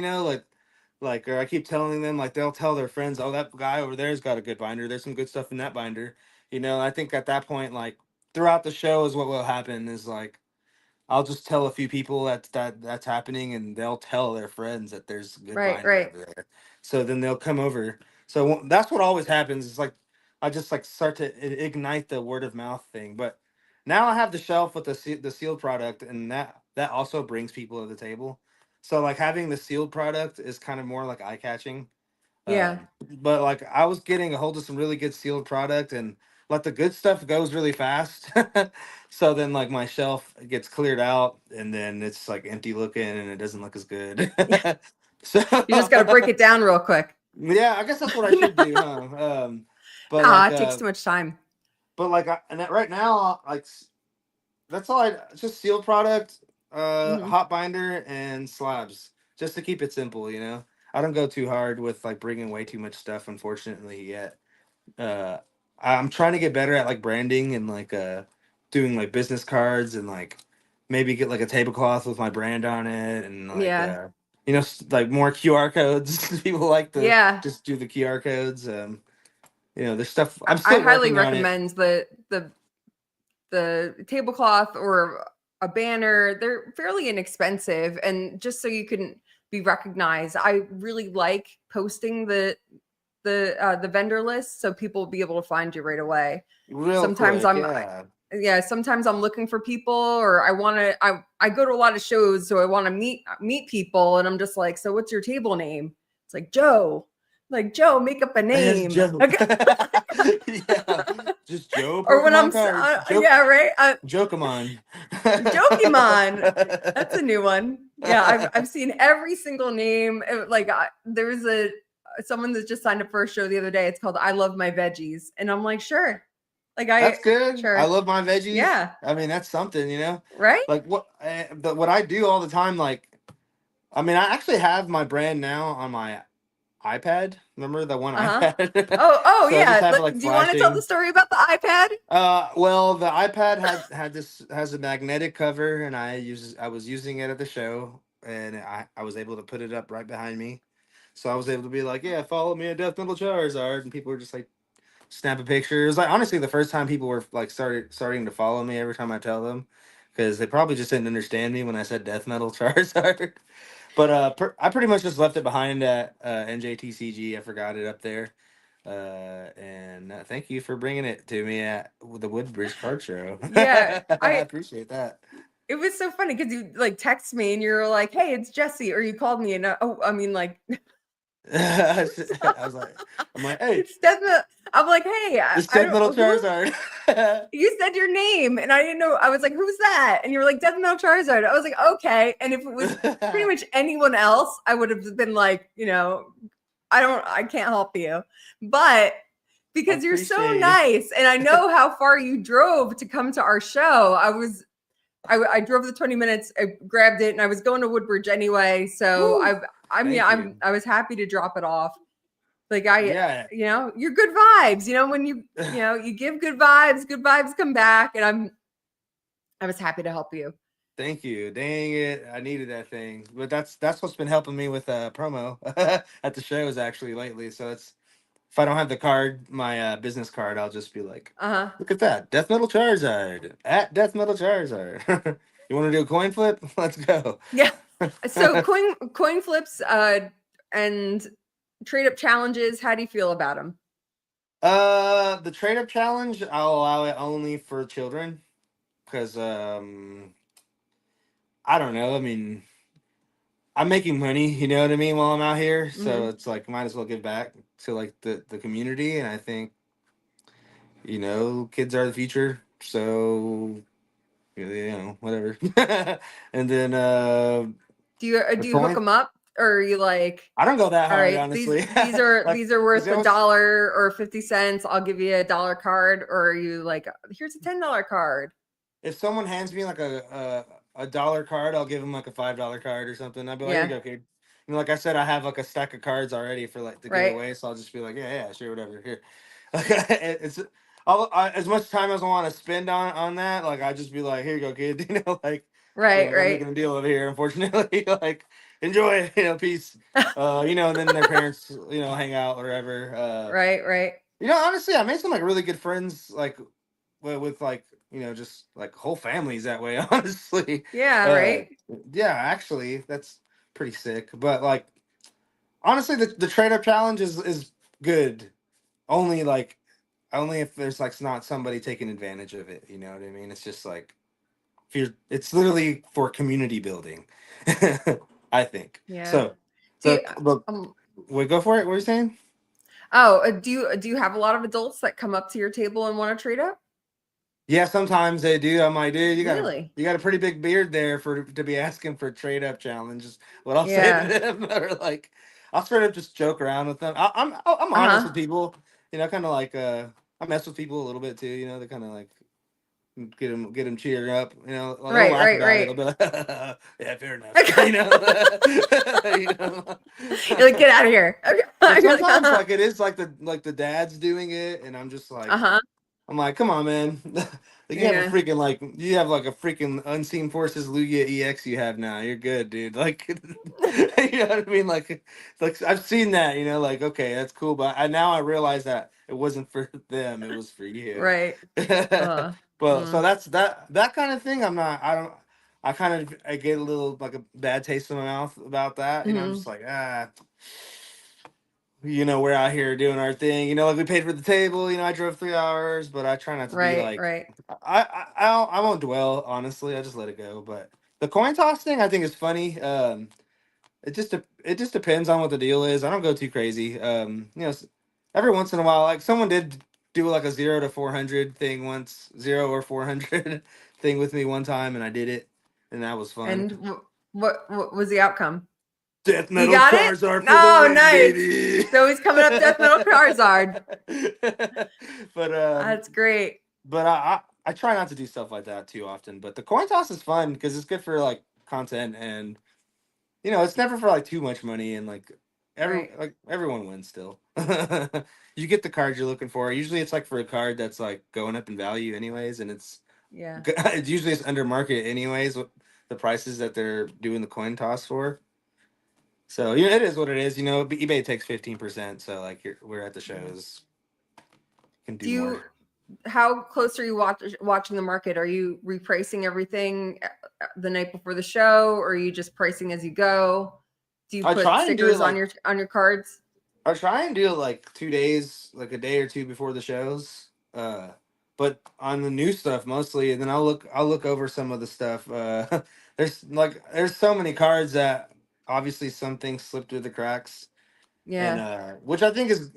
or I keep telling them, like they'll tell their friends, oh, that guy over there's got a good binder. There's some good stuff in that binder. I think at that point, like throughout the show, is what will happen is like I'll just tell a few people that's happening, and they'll tell their friends that there's a good binder Right. over there. So then they'll come over. So that's what always happens. It's like I just like start to ignite the word of mouth thing. But now I have the shelf with the sealed product, and that also brings people to the table. So like having the sealed product is kind of more like eye catching. Yeah. But like I was getting a hold of some really good sealed product, and like the good stuff goes really fast. So then like my shelf gets cleared out, and then it's like empty looking and it doesn't look as good. So You just got to break it down real quick. yeah, I guess that's what I should do, huh? But Nah, like it takes too much time. But like, right now, like that's all just sealed product, Hmm. hot binder, and slabs, just to keep it simple. I don't go too hard with like bringing way too much stuff, unfortunately, yet. uh I'm trying to get better at like branding and like doing like business cards and like maybe get like a tablecloth with my brand on it and like Yeah. like more QR codes. People like to Yeah. just do the QR codes. There's stuff I'm I still highly working on it. recommend the tablecloth or a banner. They're fairly inexpensive, and just so you can be recognized. I really like posting the vendor list so people will be able to find you right away. Real Sometimes quick, yeah. yeah, sometimes I'm looking for people, or I go to a lot of shows, so I want to meet people, and I'm just like, so what's your table name? It's like Joe. Like, Joe, make up a It's name. Joe. Okay. Yeah, just Joe Or when Pokemon cards. yeah, right. Jokemon. Jokemon. That's a new one. Yeah, I've seen every single name. Like there was someone that just signed up for a show the other day. It's called I Love My Veggies, and I'm like, sure. Like That's good. I sure. love my veggies. Yeah. I mean, that's something. Right. Like what I do all the time. Like, I mean, I actually have my brand now on my iPad. Remember the one iPad? Oh So I just yeah. have it like Do you want to tell the flashing. story about the iPad? Well, the iPad has a magnetic cover, and I was using it at the show, and I was able to put it up right behind me, so I was able to be like, yeah, follow me at Death Metal Charizard, and people were just like snap a picture. It was like honestly the first time people were like starting to follow me every time I tell them, because they probably just didn't understand me when I said Death Metal Charizard. But I pretty much just left it behind at NJTCG. I forgot it up there. And thank you for bringing it to me at the Woodbridge Card Show. Yeah. I appreciate that. It was so funny because you like text me and you're like, "Hey, it's Jesse," or you called me and I mean like I was like, hey, it's Death Metal. I'm like, "Hey, it's I Death don't Metal who." Charizard. You said your name and I didn't know. I was like, "Who's that?" And you were like, "Death Metal Charizard." I was like, "Okay." And if it was pretty much anyone else, I would have been like, I can't help you. But because you're so Appreciate it. nice and I know how far you drove to come to our show, I drove the 20 minutes, I grabbed it, and I was going to Woodbridge anyway. So Woo, I was happy to drop it off. Like yeah. you're good vibes. When you give good vibes come back, and I was happy to help you. Thank you. Dang it. I needed that thing. But that's what's been helping me with promo at the shows actually lately. So it's if I don't have the card, my business card, I'll just be like, look at that. Death Metal Charizard at Death Metal Charizard. You want to do a coin flip? Let's go. Yeah. So coin flips and trade up challenges, how do you feel about them? The trade up challenge, I'll allow it only for children because I don't know. I mean, I'm making money, you know what I mean, while I'm out here. So it's like might as well give back to like the community, and I think kids are the future. So whatever. And then Do you hook coin. them up, or are you like, I don't go that all hard, right, these honestly. these are Like, these are worth always, $1 or 50 cents. I'll give you $1 card, or are you like, here's a $10 card? if someone hands me like a dollar card, I'll give them like a $5 card or something. I'll be like, here you Yeah. go, kid. Like I said, I have like a stack of cards already for like to give Right. away, so I'll just be like, yeah, sure, whatever. Here, like it's as much time as I want to spend on that. Like I just be like, here you go, kid. Like like I'm Right. making a deal over here. Unfortunately, like enjoy, peace. And then their parents, hang out or whatever. Right. Honestly, I made some like really good friends, like with like just like whole families that way. Honestly, Yeah. uh, Right. yeah, actually, that's pretty sick. But like, honestly, the trade up challenge is good. Only like, only if there's like not somebody taking advantage of it. You know what I mean? It's just like if it's literally for community building. I think Yeah. so. Do you, But wait, go for it. What are you saying? oh, do you have a lot of adults that come up to your table and want to trade up? Yeah, sometimes they do. I'm like, dude, Really? you got a pretty big beard there to be asking for trade up challenges. What I'll say to Yeah. them, or like, I'll straight up just joke around with them. I'm honest with people, kind of like I mess with people a little bit too. You know, they kind of like get them cheered up. You know, well, they'll Right, laugh right, about it. right. They'll be like, "Yeah, fair enough." You know, you know. You're like, get out of here. But You're like, sometimes like it is like the dad's doing it, and I'm just like, uh-huh. I'm like, come on, man. You have a Yeah. freaking like you have like a freaking Unseen Forces Lugia EX you have now. You're good, dude. Like you know what I mean? Like I've seen that, you know, like okay, that's cool, but now I realize that it wasn't for them, it was for you. Right. Well, so Mm, that's that kind of thing. I don't I kind of I get a little like a bad taste in my mouth about that. You know, I'm mm-hmm. just like, you know, we're out here doing our thing. You know, like we paid for the table. You know, I drove 3 hours, but I try not to be Right, like, right. I won't dwell. Honestly, I just let it go. But the coin toss thing, I think is funny. It just depends on what the deal is. I don't go too crazy. You know, every once in a while, like someone did do like a 0 to 400 thing once, 0 or 400 thing with me one time, and I did it, and that was fun. And what was the outcome? Death You Metal got it? Charizard for the Oh, win, nice. baby. So he's coming up Death Metal Charizard. but That's great. but I try not to do stuff like that too often. But the coin toss is fun because it's good for like content, and you know it's never for like too much money, and Right. everyone wins still. You get the card you're looking for. Usually it's like for a card that's like going up in value anyways, and Yeah. it's usually it's under market anyways. The prices that they're doing the coin toss for. So yeah, it is what it is. You know, eBay takes 15%. So like we're at the Yeah. shows, can Do do more. you, how close are you watching the market? Are you repricing everything the night before the show, or are you just pricing as you go? Do you I put try and do it stickers on like your cards? I try and do it like 2 days, like a day or two before the shows. But on the new stuff mostly, and then I'll look over some of the stuff. There's so many cards that obviously some things slip through the cracks, and Yeah. which I think is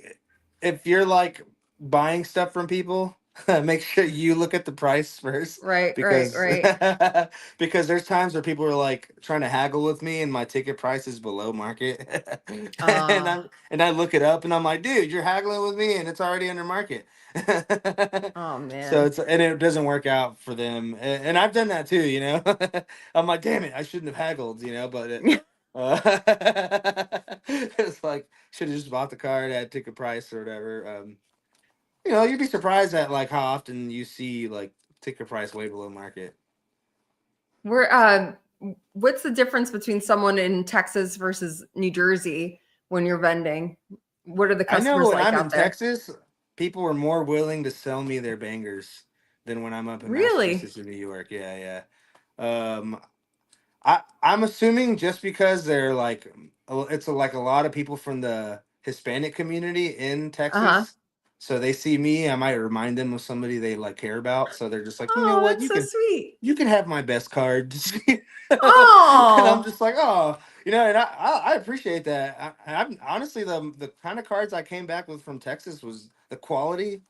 if you're like buying stuff from people, make sure you look at the price first Right, right, because right. because there's times where people are like trying to haggle with me and my ticket price is below market. Uh, And I look it up and I'm like, dude, you're haggling with me and it's already under market. oh So man. it's and it doesn't work out for them. And I've done that too, you know. I'm like, damn it, I shouldn't have haggled, you know, but uh, it's like should have just bought the card at ticket price or whatever. You know, you'd be surprised at like how often you see like ticket price way below market. We're what's the difference between someone in Texas versus New Jersey when you're vending? What are the I know customers when like I'm in out there? Texas, people are more willing to sell me their bangers than when I'm up in Really? Massachusetts or New York. Yeah, yeah. I'm assuming just because they're like it's like a lot of people from the Hispanic community in Uh-huh. Texas. So they see me, I might remind them of somebody they like care about. So they're just like, you know Oh, what, that's so sweet. you can have my best card. And I'm Oh, just like, oh, you know, and I appreciate that. I'm honestly the kind of cards I came back with from Texas was the quality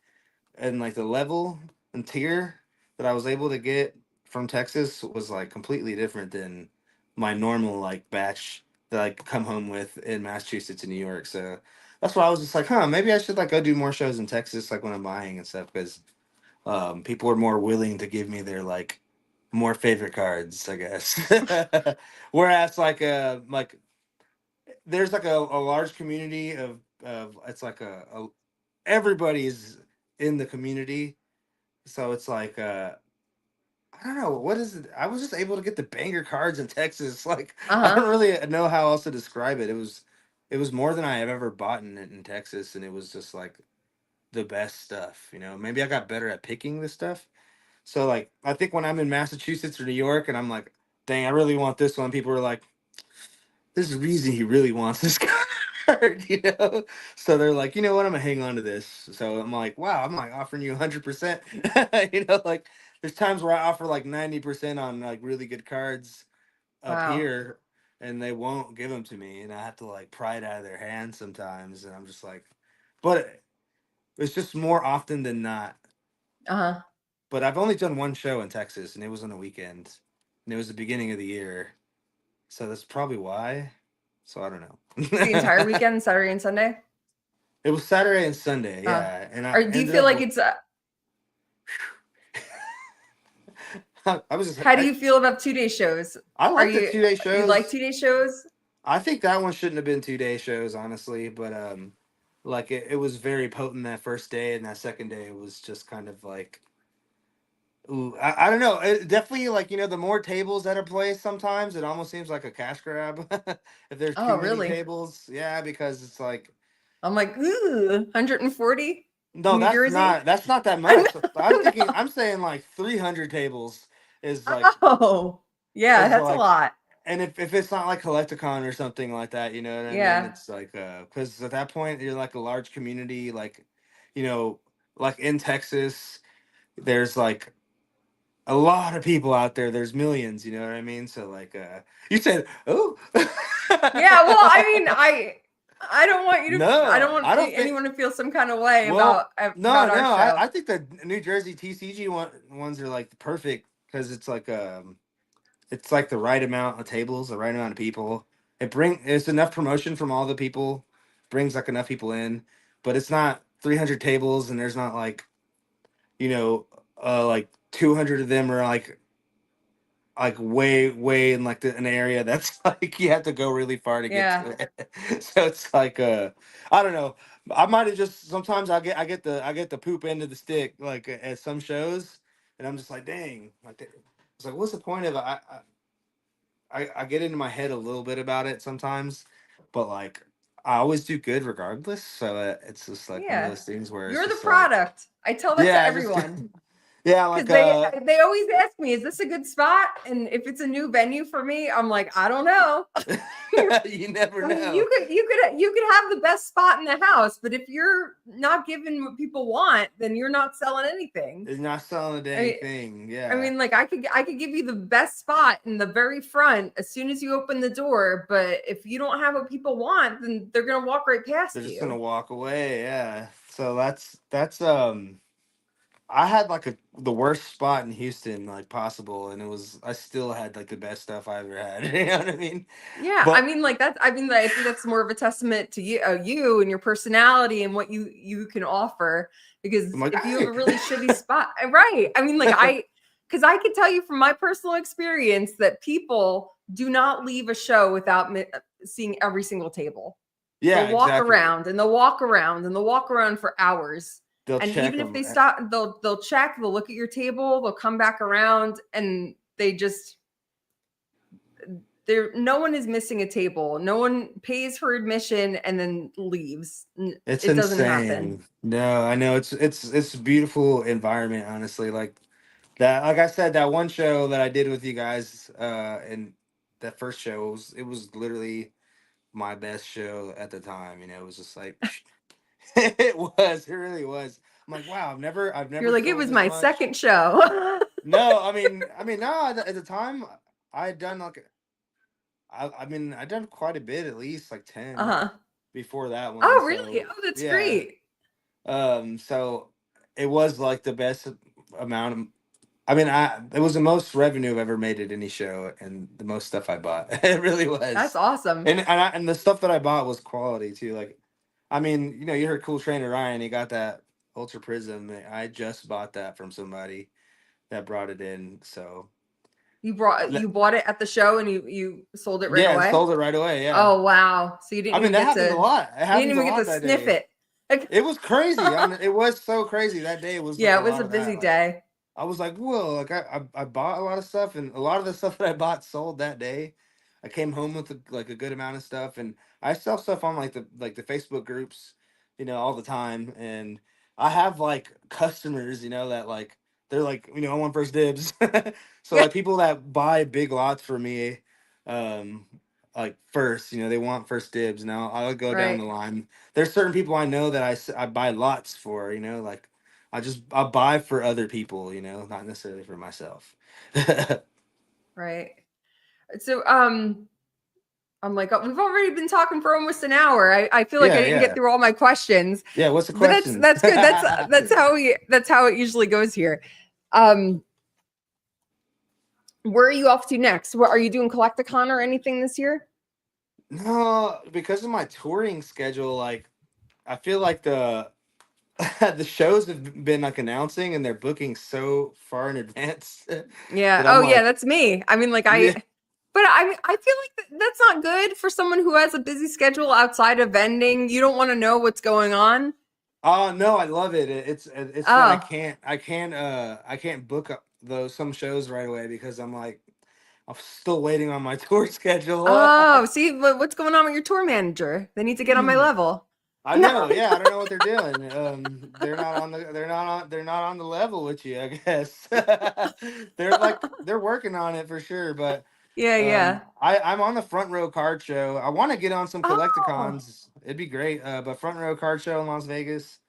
and like the level and tier that I was able to get from Texas was like completely different than my normal like batch that I come home with in Massachusetts and New York. So that's why I was just like, huh, maybe I should like go do more shows in Texas, like when I'm buying and stuff, because people are more willing to give me their like more favorite cards, I guess. Whereas like there's like a large community of it's like a everybody's in the community, so it's like I don't know what is it. I was just able to get the banger cards in Texas. Like I uh-huh. don't really know how else to describe it. It was more than I have ever bought in Texas, and it was just like the best stuff. You know, maybe I got better at picking this stuff. So like I think when I'm in Massachusetts or New York, and I'm like, dang, I really want this one. People are like, there's a reason he really wants this card, you know? So they're like, you know what, I'm gonna hang on to this. So I'm like, wow, I'm like offering you 100%. You know, like there's times where I offer like 90% on like really good cards up Wow. here and they won't give them to me and I have to like pry it out of their hands sometimes and I'm just like, but it's just more often than not. Uh-huh. But I've only done one show in Texas and it was on a weekend and it was the beginning of the year. So that's probably why. So I don't The entire know. weekend, Saturday and Sunday? It was Saturday and Sunday, yeah. And I or do you ended feel up. like it's? I was just. How do you feel about 2-day shows? I Are like the you 2-day you like shows. 2-day shows? I think that one shouldn't have been 2-day shows, honestly. But like it was very potent that first day, and that second day was just kind of like. Ooh, I don't know. It definitely, like, the more tables that are placed, sometimes it almost seems like a cash grab. If there's too Oh, many really? tables, yeah, because it's like, I'm like, ooh, 140 no, in New Jersey. that's not that I much. I'm thinking, know. I'm saying like 300 tables Oh, yeah, is that's a like, lot. and if it's not like Collecticon or something like that, you know what I mean? Yeah. It's like, because at that point you're like a large community, like, you know, like in Texas, there's like a lot of people out there. There's millions, you know what I mean? So like, you said, oh, Yeah, well, I mean, I don't want you to I don't no, want I don't think. anyone to feel some kind of way Well, no, about no, our show. I think the New Jersey TCG ones are like perfect because it's like the right amount of tables, the right amount of people. It's enough promotion from all the people, brings like enough people in, but it's not 300 tables and there's not like, like 200 of them are like way in like an area that's like you have to go really far to get Yeah. to it. So it's like I don't know. I might have just sometimes I get the poop end of the stick like at some shows, and I'm just like, dang, like it's like, what's the point of it? I get into my head a little bit about it sometimes, but like I always do good regardless. So it's just like one of Yeah. those things where it's You're the just like, product. I tell that to yeah, I just everyone. yeah, Because like they always ask me, is this a good spot? And if it's a new venue for me, I'm like, I don't know. you never I mean, know. you could have the best spot in the house, but if you're not giving what people want, then you're not selling anything. It's not selling a I dang mean, thing. I Yeah. mean, like I could give you the best spot in the very front as soon as you open the door, but if you don't have what people want, then they're gonna walk right They're past just gonna you. walk away. Yeah. So that's I had like the worst spot in Houston like possible, and I still had like the best stuff I ever had. You know what I mean? Yeah, I But mean, like that's. I mean, I think that's more of a testament to you and your personality and what you can offer. I'm Because like, if you have hey. a really shitty spot, right? I mean, like because I could tell you from my personal experience that people do not leave a show without seeing every single table. Yeah, They'll walk exactly. around and they'll walk around and they'll walk around for hours. They'll And check even if them. they stop, they'll check, they'll look at your table, they'll come back around, and they just there no one is missing a table. No one pays for admission and then leaves. It's It doesn't happen. insane. No, I know it's a beautiful environment, honestly. Like that, like I said, that one show that I did with you guys, and that first show it was literally my best show at the time. It was just like it really was. I'm like, wow, I've You're never like, it sold was this my much. second show. No, no. At the time, I had done like, I'd done quite a bit, at least like 10 Uh-huh. before that one. Oh, really? So Oh, that's yeah, great. so it was like the best amount of. It was the most revenue I've ever made at any show, and the most stuff I bought. It really That's was, awesome. and the stuff that I bought was quality too. Like, you heard Cool Trainer Ryan. He got that Ultra Prism. I just bought that from somebody that brought it in. So You bought it at the show and you sold it right yeah, and away? sold it right away. Yeah, Oh, wow. So you didn't even that get happens a to lot. It you didn't happens a even get lot to that sniff day. it. It was crazy. It was so crazy that day. Was like Yeah, a it was lot a of busy that. Like, day. I was like, whoa, like I bought a lot of stuff, and a lot of the stuff that I bought sold that day. I came home with like a good amount of stuff, and I sell stuff on like the Facebook groups, all the time, and I have like customers, that like they're like, I want first dibs. So Yeah. like people that buy big lots for me, um, like first, they want first dibs. Now I'll go down Right. the line. There's certain people I know that I buy lots for, like I buy for other people, not necessarily for myself. Right. So I'm like, oh, we've already been talking for almost an hour. I feel like I Yeah, didn't get yeah. through all my questions, Yeah, what's the but that's question? that's good. That's how it usually goes here. Um, where are you off to next? What are you doing, Collecticon or anything this year? No, because of my touring schedule, like I feel like the the shows have been like announcing and they're booking so far in advance Yeah. that I'm Oh, yeah, like, that's me. I mean, like yeah. but I mean, I feel like that's not good for someone who has a busy schedule outside of vending. You don't want to know what's going on. Oh no, I love it. It's that Oh. I can't book up those some shows right away because I'm still waiting on my tour schedule. Oh, see what's going on with your tour manager? They need to get on my level. I No. know, yeah, I don't know what they're doing. They're not on the level with you, I guess. They're working on it for sure, but Yeah, yeah. I'm on the front row card show. I want to get on some Oh, collecticons. It'd be great. But front row card show in Las Vegas.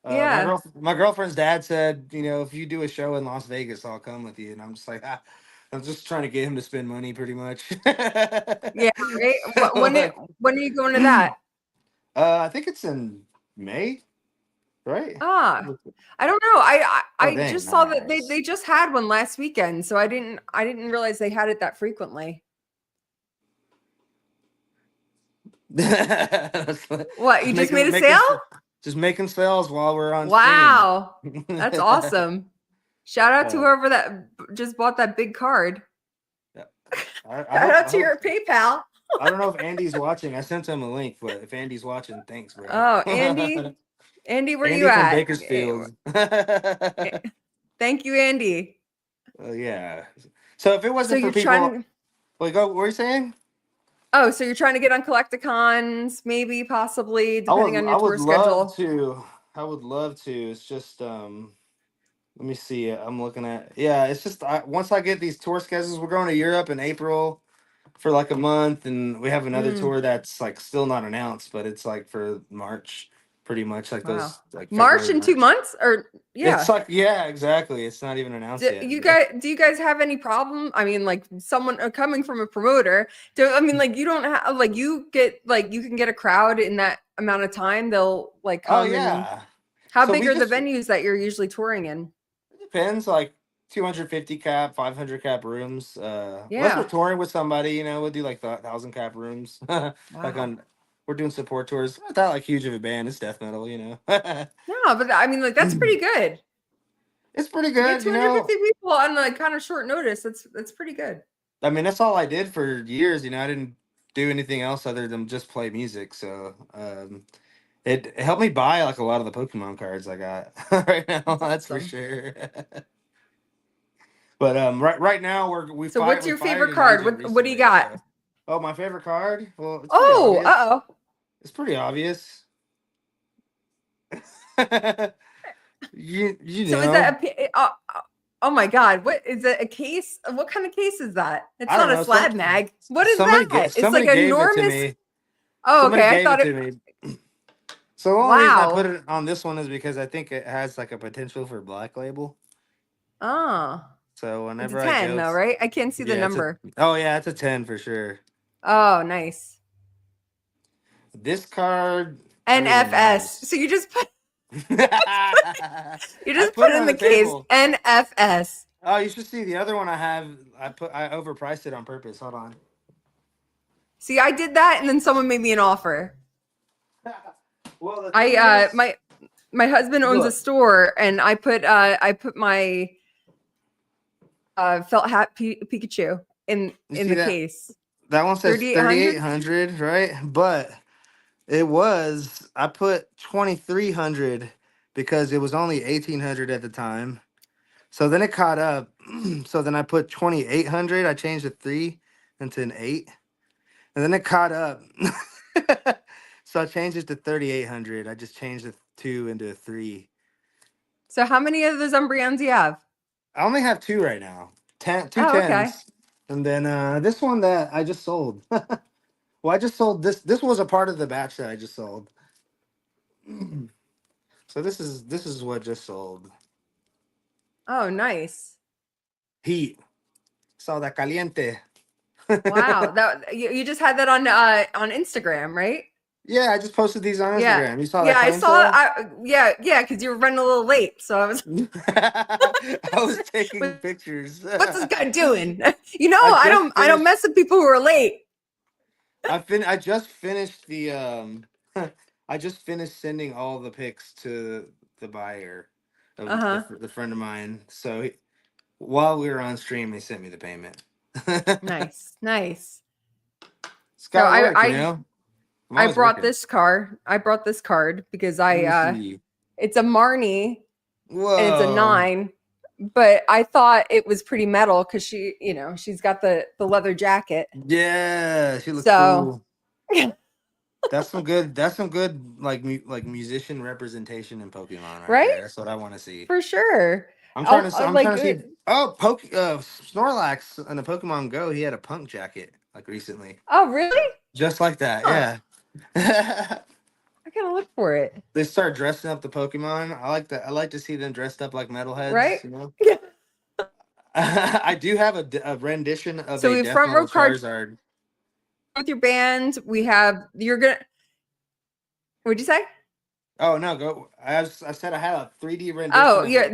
yeah. My girlfriend's dad said, you know, if you do a show in Las Vegas, I'll come with you. And I'm just like, I'm just trying to get him to spend money, pretty much. Yeah, right. So, like, When are you going to that? I think it's in May, right? Ah, I don't know. Oh, I dang, just saw that nice. they just had one last weekend, so I didn't realize they had it that frequently. What, you just made a Making sale? just making sales while we're on stream. Wow. That's awesome. Shout out to Uh, whoever that just bought that big card. yeah. Shout out I to hope your PayPal. I don't know if Andy's watching. I sent him a link, but if Andy's watching, thanks, bro. Oh, Andy. Andy, where you Andy from at? Bakersfield. Thank you, Andy. Yeah. So if it So wasn't for you're people, trying like, what were you saying? Oh, so you're trying to get on Collecticons, maybe, possibly, depending on I your would tour love schedule. to. I would love to. It's just let me see. I'm looking at, yeah. It's just once I get these tour schedules, we're going to Europe in April for like a month, and we have another Mm, tour that's like still not announced, but it's like for March, pretty much like wow. those like March February, in two March. months? Or It's yeah. like, yeah, exactly. It's not even announced yet. Do you guys have any problem? I mean, like someone coming from a promoter, I mean, like you don't have like you get like you can get a crowd in that amount of time. They'll like Oh come and yeah. how So big we are the just venues that you're usually touring in? it depends, like 250 cap, 500 cap rooms. Unless we're Yeah. touring with somebody, you know, we'll do like the 1,000 cap rooms. Like Wow. on, we're doing support tours. Not that like huge of a band. It's death metal, you know. No, but I mean, like that's pretty good It's pretty to get good, you know. 250 people on like kind of short notice. That's pretty good. I mean, that's all I did for years. You know, I didn't do anything else other than just play music. So it helped me buy like a lot of the Pokemon cards I got right now. That's That's for awesome. sure. But right now So what's we your fired favorite an card? agent What do you recently. got? So oh, my favorite card. Well, it's pretty Oh, obvious. uh-oh. It's pretty obvious. You So is know. that oh my God, what is it, a case? What kind of case is that? It's I don't not a know. slab mag. What is that? It's like Somebody gave it to enormous. me. Oh, Somebody okay. I gave it thought it. to me. So the only reason I put Wow. it on this one is because I think it has like a potential for black label. Oh, So it's a whenever I 10 go, though, right? I can't see the yeah, it's a number. oh yeah, it's a 10 for sure. Oh, nice. This card, everyone NFS. knows. So you I just put put it in on the the case table. NFS. Oh, you should see the other one I have. I overpriced it on purpose. Hold on. See, I did that and then someone made me an offer. Well, the thing I is, my husband owns a look, store and I put my felt hat Pikachu you in see the that case. that one says 3,800. 3,800, right? But it was I put 2,300 because it was only 1,800 at the time. So then it caught up. So then I put 2,800. I changed the 3 into an 8. And then it caught up. So I changed it to 3,800. I just changed the 2 into a 3. So how many of those Umbreons do you have? I only have 2 right now. Two Oh, okay. tens. And then this one that I just sold. Well, I just sold this. This was a part of the batch that I just sold. So this is what just sold. Oh, nice. Heat. Soda caliente. Wow. That you just had that on Instagram, right? Yeah, I just posted these on Yeah. Instagram. You saw Yeah, that I flame saw sale? yeah, because you were running a little late. So I was I was taking pictures. what's this guy doing? You know, I just I don't finished. mess with people who are late. I just finished the I just finished sending all the pics to the buyer of Uh-huh. the friend of mine. So while we were on stream, he sent me the payment. Nice. Nice. It's So got to work, you know. I'm I always brought working. this card. I brought this card because Let me see. it's a Marnie and it's a Whoa. 9, but I thought it was pretty metal because she, you know, she's got the leather jacket. Yeah, she looks So cool. That's some good. That's some good like musician representation in Pokemon right right? there. That's what I want to see. For sure. I'm trying to. I'll I'm like trying to see. Oh, Snorlax in the Pokemon Go. He had a punk jacket like recently, oh, really? just like that. Huh. Yeah. I gotta look for it. They start dressing up the Pokemon. I like that. I like to see them dressed up like Right? metalheads. You know. Yeah. I do have a rendition of So a we have Death front row Metal card Charizard. with your band. We have you're gonna what'd you say? Oh no, go! I said I had a 3D rendition Oh, of yeah. a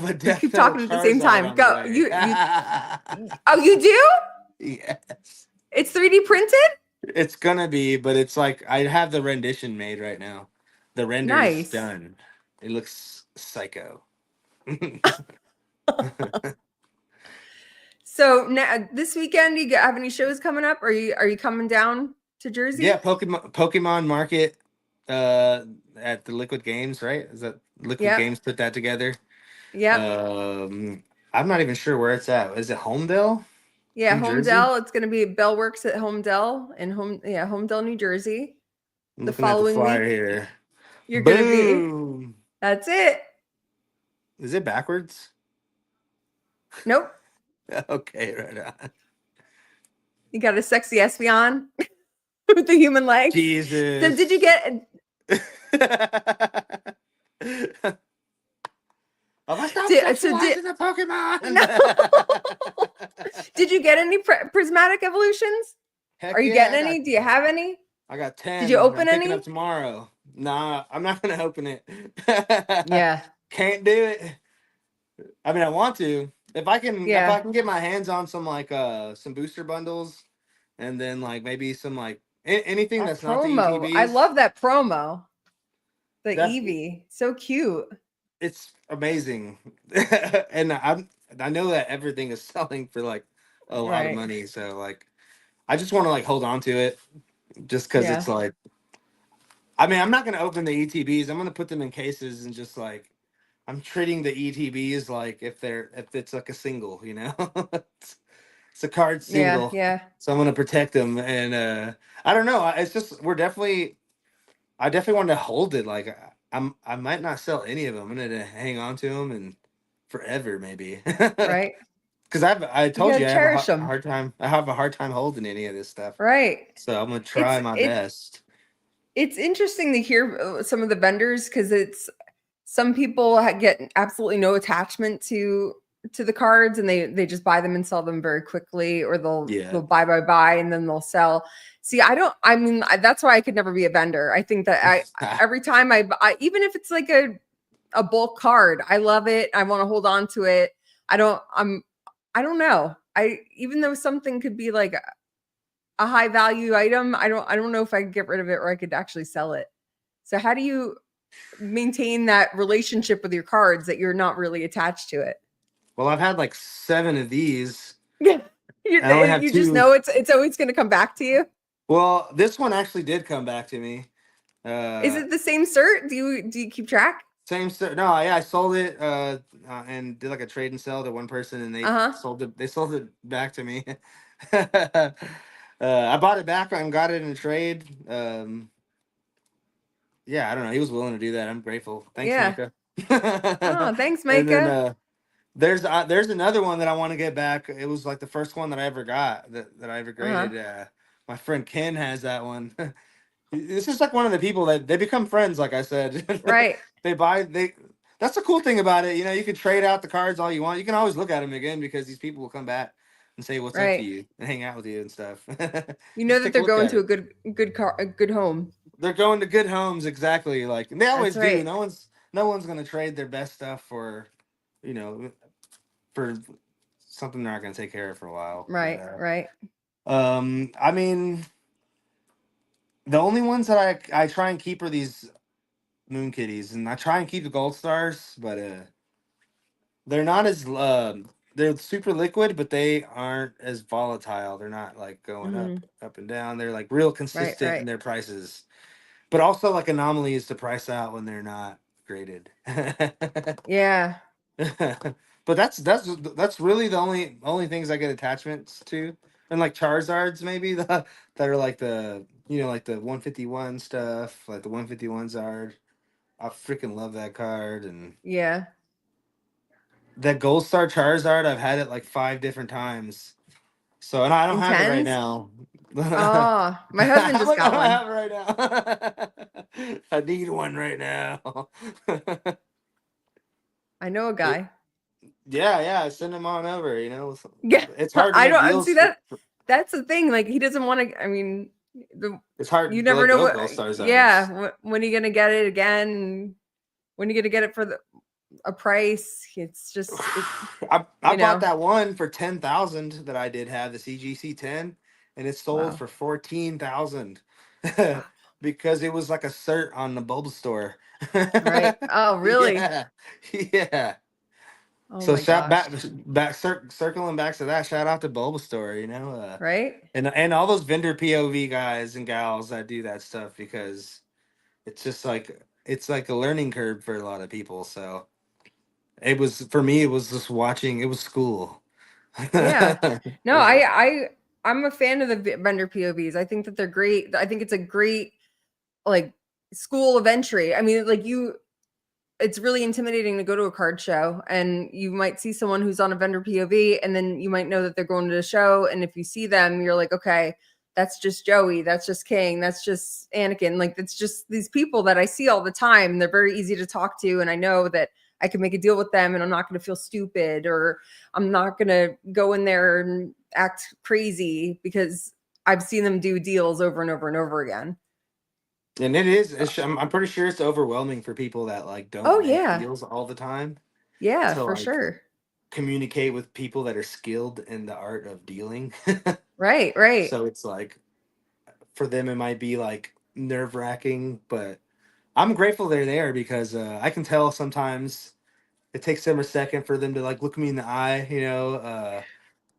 You Death keep Metal talking at the same Charizard time. on the Go. way. Oh, you do? Yes. It's 3D printed? It's gonna be, but it's like I have the rendition made right now. The render's Nice. done. It looks psycho. So now, this weekend, do you have any shows coming up? Are you coming down to Yeah, Jersey? Pokemon Market at the Liquid Games, right? Is that Liquid Yep. Games put that together? Yep. I'm not even sure where it's at. Is it Homedale, Yeah, New Jersey? Homedale. It's going to be Bellworks at Homedale in Homedale, New Jersey. I'm The looking at the following flyer week, here. you're going to be. Boom. That's it. Is it backwards? Nope. Okay, right on. You got a sexy Espeon with the human legs. So did you Jesus. get? Oh, I stop So did sexualizing the Pokemon. no? Did you get any prismatic evolutions? Heck Are you yeah, getting any? Do you have any? I got Did you 10. I'm open picking up any? tomorrow. Nah, I'm not gonna open it. Yeah. Can't do it. I mean, I want to. If I Yeah. can get my hands on some like some booster bundles, and then like maybe some like anything That that's not the promo. I ETBs. love that promo. The That's Eevee. So cute. it's amazing, and I know that everything is selling for like a lot of Right. money. So like, I just want to like hold on to it, just because Yeah. it's like. I mean, I'm not gonna open the ETBs. I'm gonna put them in cases and just like I'm treating the ETBs like if it's like a single, you know. It's a card Yeah. single, Yeah. so I'm gonna protect them. And I don't know. It's just I definitely want to hold it. Like I might not sell any of them. I'm gonna hang on to them and forever maybe. Right. Because I You told gotta you I have a cherish them. hard time. I have a hard time holding any of this stuff. Right. So I'm gonna It's try my it's best. it's interesting to hear some of the vendors because it's some people get absolutely no attachment to the cards and they just buy them and sell them very quickly, or Yeah. they'll buy and then they'll sell. See, I mean that's why I could never be a vendor. I think that every time I even if it's like a bulk card, I love it, I want to hold on to it. I don't know, I even though something could be like a high value item, I don't know if I could get rid of it or I could actually sell it. So how do you maintain that relationship with your cards that you're not really attached to it? Well, I've had like 7 of these. Yeah. You, I only have you just 2. know it's always going to come back to you. Well, this one actually did come back to me. Is it the same cert? Do you keep track? Same stuff. No, yeah, I sold it and did like a trade and sell to one person, and they Uh-huh. sold it. They sold it back to me. I bought it back and got it in a trade. Yeah, I don't know. He was willing to do that. I'm grateful. Thanks, Yeah. Micah. Oh, thanks, And then Micah. there's another one that I want to get back. It was like the first one that I ever got that I ever Uh-huh. graded. My friend Ken has that one. This is like one of the people that they become friends. Like I said, Right. they. That's the cool thing about it. You know, you can trade out the cards all you want. You can always look at them again because these people will come back and say what's up to Right. you and hang out with you and stuff. You know Just that take a they're look going at to it. a good home. They're going to good homes, exactly. Like and they That's always do. right. No one's gonna trade their best stuff for, you know, for something they're not gonna take care of for a while. Right. But Right. I mean, The only ones that I try and keep are these moon kitties, and I try and keep the gold stars, but they're not as they're super liquid, but they aren't as volatile. They're not like going up and down. They're like real consistent in Right. their prices. But also like anomalies to price out when they're not graded. Yeah. But that's really the only things I get attachments to. And like Charizards maybe that are like the like the 151 stuff, like the 151 Zard. I freaking love that card. And Yeah. that Gold Star Charizard, I've had it like 5 different times. So, and I don't have it right Intense. now. Oh, my husband I'm just like, I got don't one. have it right now. I need one right now. I know a guy. Yeah, send him on over. Yeah, It's hard to I make don't see deals. that. That's the thing. Like he doesn't want to. I mean, It's hard you to never let know go of what. Gold Star Zards. Yeah, when are you gonna get it again? When are you gonna get it for a price? It's just I bought that one for 10,000 that I did have, the CGC 10, and it sold for 14,000 because it was like a cert on the Bulb store. Right. Oh, really? Yeah. Oh So my shout gosh. circling back to that. Shout out to Bulbasaur, Right. and all those vendor POV guys and gals that do that stuff, because it's just like it's like a learning curve for a lot of people. So it was for me. It was just watching. It was school. Yeah. No, I'm a fan of the vendor POVs. I think that they're great. I think it's a great like school of entry. I mean, like it's really intimidating to go to a card show and you might see someone who's on a vendor POV and then you might know that they're going to the show. And if you see them, you're like, okay, that's just Joey. That's just King. That's just Anakin. Like, it's just these people that I see all the time. They're very easy to talk to. And I know that I can make a deal with them and I'm not going to feel stupid or I'm not going to go in there and act crazy because I've seen them do deals over and over and over again. And I'm pretty sure it's overwhelming for people that like don't make deals all the time. Yeah, To for like sure. communicate with people that are skilled in the art of dealing. Right. So it's like for them it might be like nerve-wracking, but I'm grateful they're there because I can tell sometimes it takes them a second for them to like look me in the eye,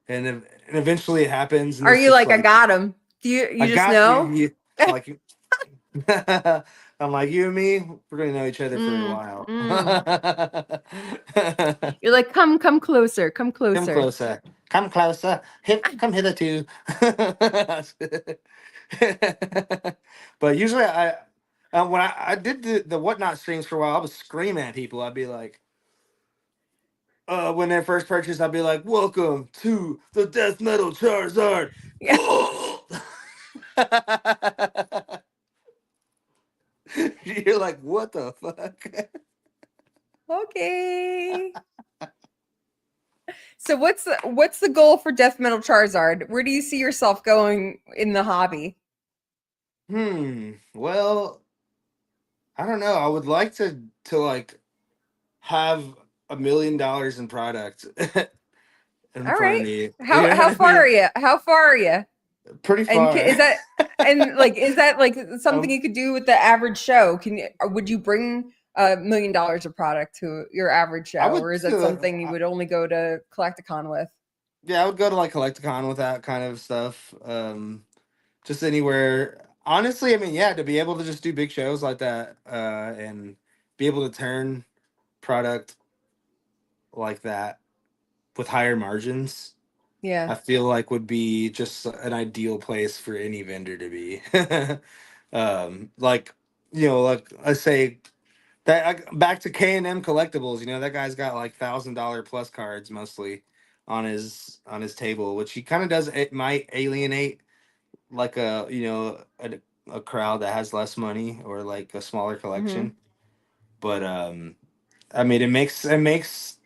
and eventually it happens, and Are it's you just like, I like, got him? Do I you just got you. know? Like, I'm like, you and me, we're gonna know each other for a while. You're like, come closer, come Come closer. closer. Come closer. Come hitherto. But usually when I did the whatnot streams for a while, I was screaming at people. I'd be like, when they first purchased, I'd be like, "Welcome to the Death Metal Charizard." Yeah. You're like, what the fuck? Okay. So what's the goal for Death Metal Charizard? Where do you see yourself going in the hobby? Well, I don't know. I would like to like have $1 million in product in All front of right. me. You know How what I far are mean? you? How far are you? Pretty And far. is that like something you could do with the average show? Would you bring $1 million of product to your average I show, would, or is that something you would only go to Collecticon with? yeah, I would go to like Collecticon with that kind of stuff. Just anywhere. Honestly, I mean, yeah, to be able to just do big shows like that, and be able to turn product like that with higher margins, Yeah. I feel like would be just an ideal place for any vendor to be. Like, like I say that back to K&M Collectibles, that guy's got like $1,000 plus cards mostly on his table, which he kind of does. It might alienate like a crowd that has less money or like a smaller collection, but I mean it makes it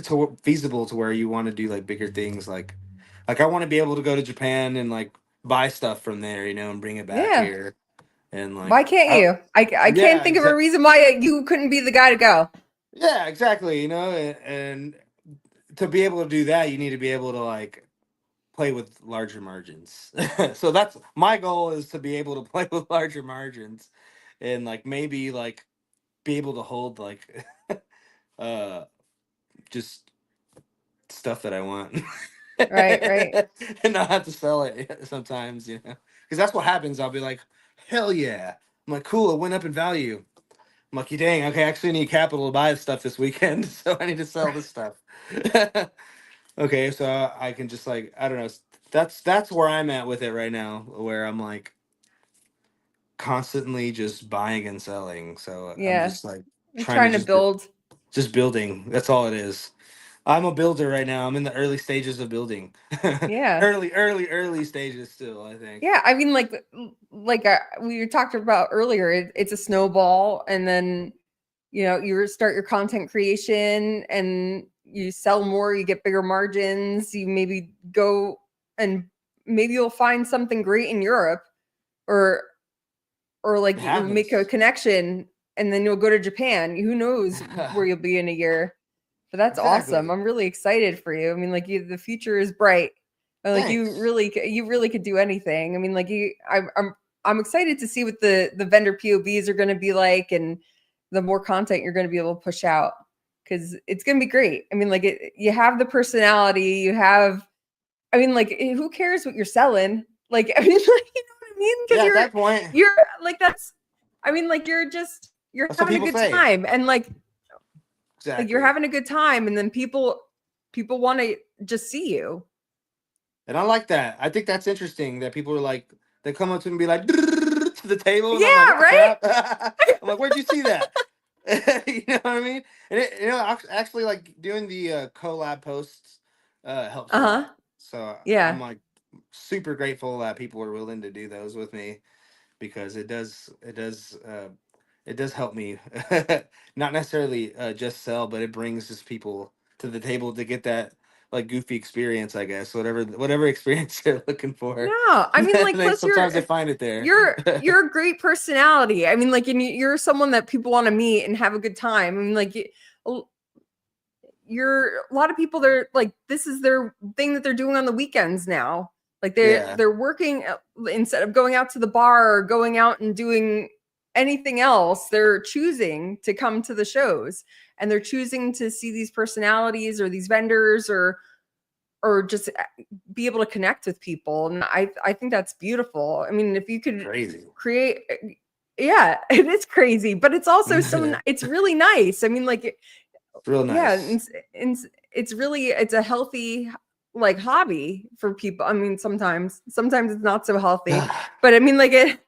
to feasible to where you want to do like bigger things, like I want to be able to go to Japan and like buy stuff from there, and bring it back Yeah. here, and Why like can't you? I can't yeah, think of a reason why you couldn't be the guy to go. yeah, exactly, and to be able to do that, you need to be able to like play with larger margins. So that's my goal, is to be able to play with larger margins, and like maybe like be able to hold like uh just stuff that I want. Right. And not have to sell it sometimes, because that's what happens. I'll be like, hell yeah. I'm like, cool, it went up in value. I'm like, dang, okay, I actually need capital to buy stuff this weekend, so I need to sell this stuff. Okay, so I can just like, I don't know. That's where I'm at with it right now, where I'm like constantly just buying and selling. So I'm just like I'm trying to trying to build. just building. That's all it is. I'm a builder right now. I'm in the early stages of building. Yeah. Early stages still, I think. Yeah, I mean, like we talked about earlier, it's a snowball, and then you start your content creation, and you sell more, you get bigger margins, you maybe go and maybe you'll find something great in Europe, or like you make a connection, and then you'll go to Japan. Who knows where you'll be in a year? But that's awesome. I'm really excited for you. I mean, like the future is bright. Like you really could do anything. I mean, like I'm excited to see what the vendor POVs are going to be like, and the more content you're going to be able to push out, because it's going to be great. I mean, like you have the personality, I mean, like who cares what you're selling? Like, I mean, like, you know what I mean? Because at that point, you're like, I mean, like you're having a good time, and like. Exactly. Like you're having a good time, and then people want to just see you. And I like that. I think that's interesting that people are like, they come up to me and be like, to the table. And yeah, I'm like, right? I'm like, where'd you see that? You know what I mean? And actually like doing the collab posts helps a lot. So yeah, I'm like super grateful that people are willing to do those with me, because it does help me not necessarily just sell, but it brings just people to the table to get that like goofy experience, I guess, whatever experience they're looking for. No, I mean, like plus sometimes they find it there. You're a great personality. I mean, like, and you're someone that people want to meet and have a good time. I mean, like you're a lot of people, they're like, this is their thing that they're doing on the weekends now. Like they're working, instead of going out to the bar or going out and doing anything else, they're choosing to come to the shows, and they're choosing to see these personalities or these vendors, or just be able to connect with people. And I think that's beautiful. I mean, if you could create, yeah, it is crazy, but it's also it's really nice. I mean, like, it's real nice. Yeah, and it's a healthy like hobby for people. I mean, sometimes it's not so healthy, but I mean, like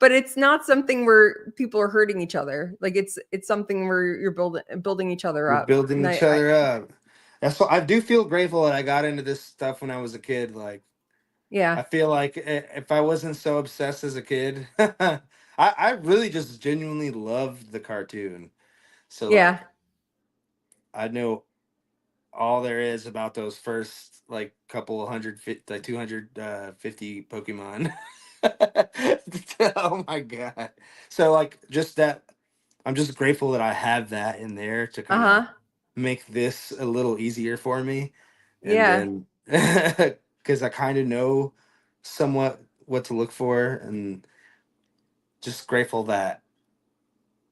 but it's not something where people are hurting each other. Like it's something where you're building each other up. Building each other up. That's what I do feel grateful that I got into this stuff when I was a kid. Like, yeah, I feel like if I wasn't so obsessed as a kid, I really just genuinely loved the cartoon. So like, I know all there is about those first like couple 250 Pokemon. Oh my god! So like, just that, I'm just grateful that I have that in there to kind of make this a little easier for me. And then because I kind of know somewhat what to look for, and just grateful that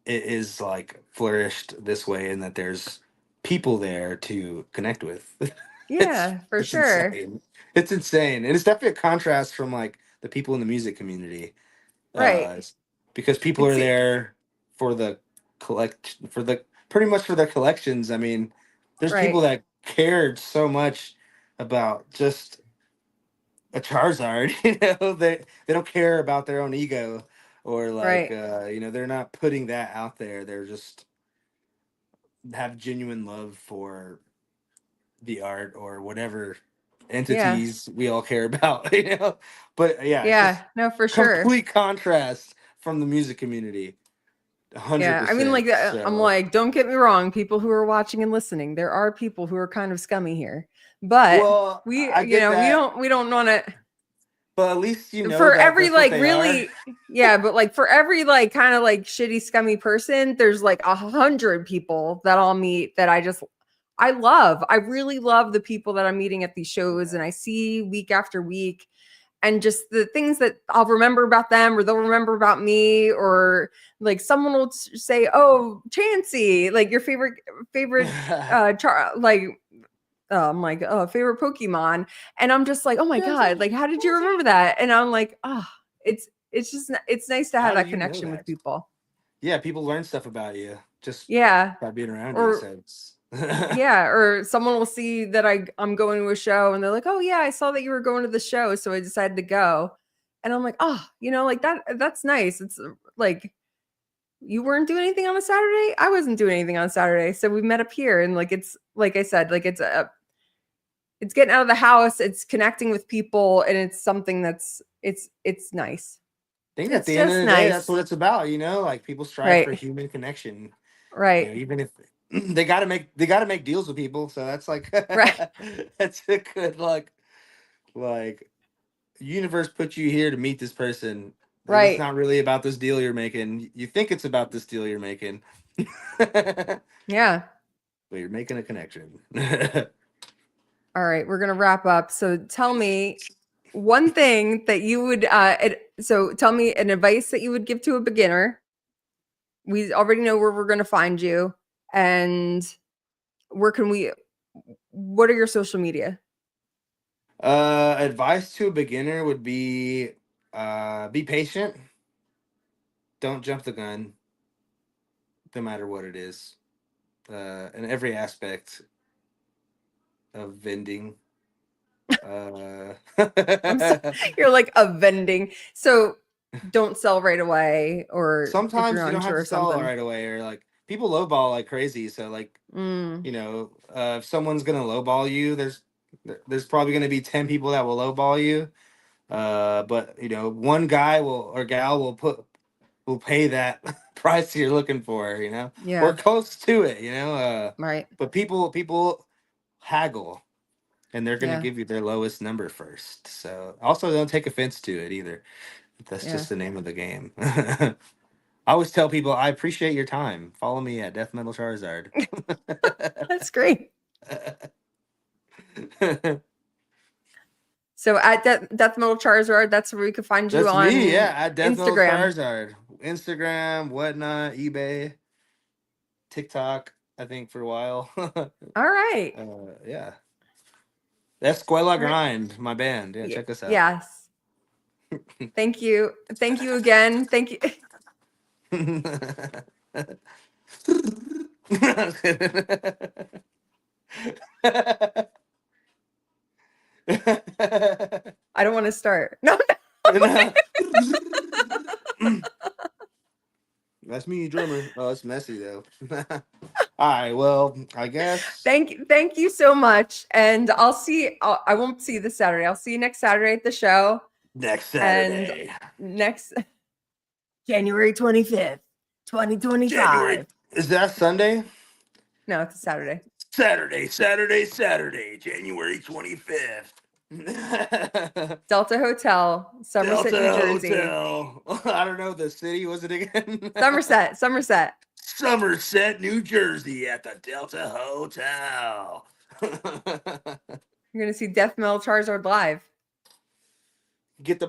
it is like flourished this way, and that there's people there to connect with. Yeah, for sure. Insane. It's insane. And it's definitely a contrast from like the people in the music community. Right. Because people are there for the pretty much for their collections. I mean, there's people that cared so much about just a Charizard, they don't care about their own ego, or like they're not putting that out there. They're just have genuine love for the art or whatever entities we all care about, But it's just for sure. Complete contrast from the music community. 100%. Yeah, I mean, like, I'm like, don't get me wrong, people who are watching and listening, there are people who are kind of scummy here, but we don't want to. But at least for every like really but like for every like kind of like shitty scummy person, there's like 100 people that I'll meet that I really love the people that I'm meeting at these shows and I see week after week, and just the things that I'll remember about them or they'll remember about me, or like someone will say, "Oh, Chansey, like your favorite favorite Pokemon." And I'm just like, "Oh my God, like how did you remember that?" And I'm like, "Oh, it's nice to have that connection with people." Yeah, people learn stuff about you just by being around you. So yeah, or someone will see that I'm going to a show and they're like, "Oh yeah, I saw that you were going to the show, so I decided to go." And I'm like, "Oh, like that's nice." It's like, you weren't doing anything on a Saturday, I wasn't doing anything on Saturday, so we met up here, and like, it's like I said, like it's getting out of the house, it's connecting with people, and it's something that's it's nice. I think at the end of the day, that's what it's about, like people strive for human connection. Right. Even if they gotta make deals with people. So that's like that's a good like universe put you here to meet this person. Like, it's not really about this deal you're making. You think it's about this deal you're making. Yeah. But you're making a connection. All right, we're gonna wrap up. So tell me one thing that you would so tell me an advice that you would give to a beginner. We already know where we're gonna find you, and what are your social media? Advice to a beginner would be patient. Don't jump the gun, no matter what it is. In every aspect of vending. You're like a vending. So don't sell right away, or sometimes you don't have to sell right away, or like people lowball like crazy. So like, if someone's gonna lowball you, there's probably gonna be 10 people that will lowball you. But one guy or gal will pay that price you're looking for, or close to it, right. But people haggle, and they're gonna give you their lowest number first. So also don't take offense to it either. That's just the name of the game. I always tell people, I appreciate your time. Follow me at Death Metal Charizard. That's great. So at Death Metal Charizard, that's where we could find you on me, at Death Metal Instagram. Charizard. Instagram, whatnot, eBay, TikTok, I think, for a while. All right. Yeah. Escuela Grind, my band. Yeah, check us out. Yes. Thank you. Thank you again. Thank you. I don't want to start. No. That's me, drummer. Oh, it's messy though. All right, well, I guess. Thank you so much, and I'll see. I won't see you this Saturday. I'll see you next Saturday at the show. Next Saturday. And next January 25th, 2025. Is that Sunday? No, it's a Saturday. Saturday, January 25th. Delta Hotel, Somerset, New Jersey. Hotel. I don't know the city. Was it again? Somerset, New Jersey at the Delta Hotel. You're gonna see Death Metal Charizard live. Get the.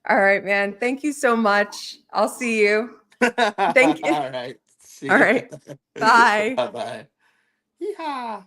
All right, man. Thank you so much. I'll see you. Thank you. All right. All right. Bye. Bye. Yeehaw.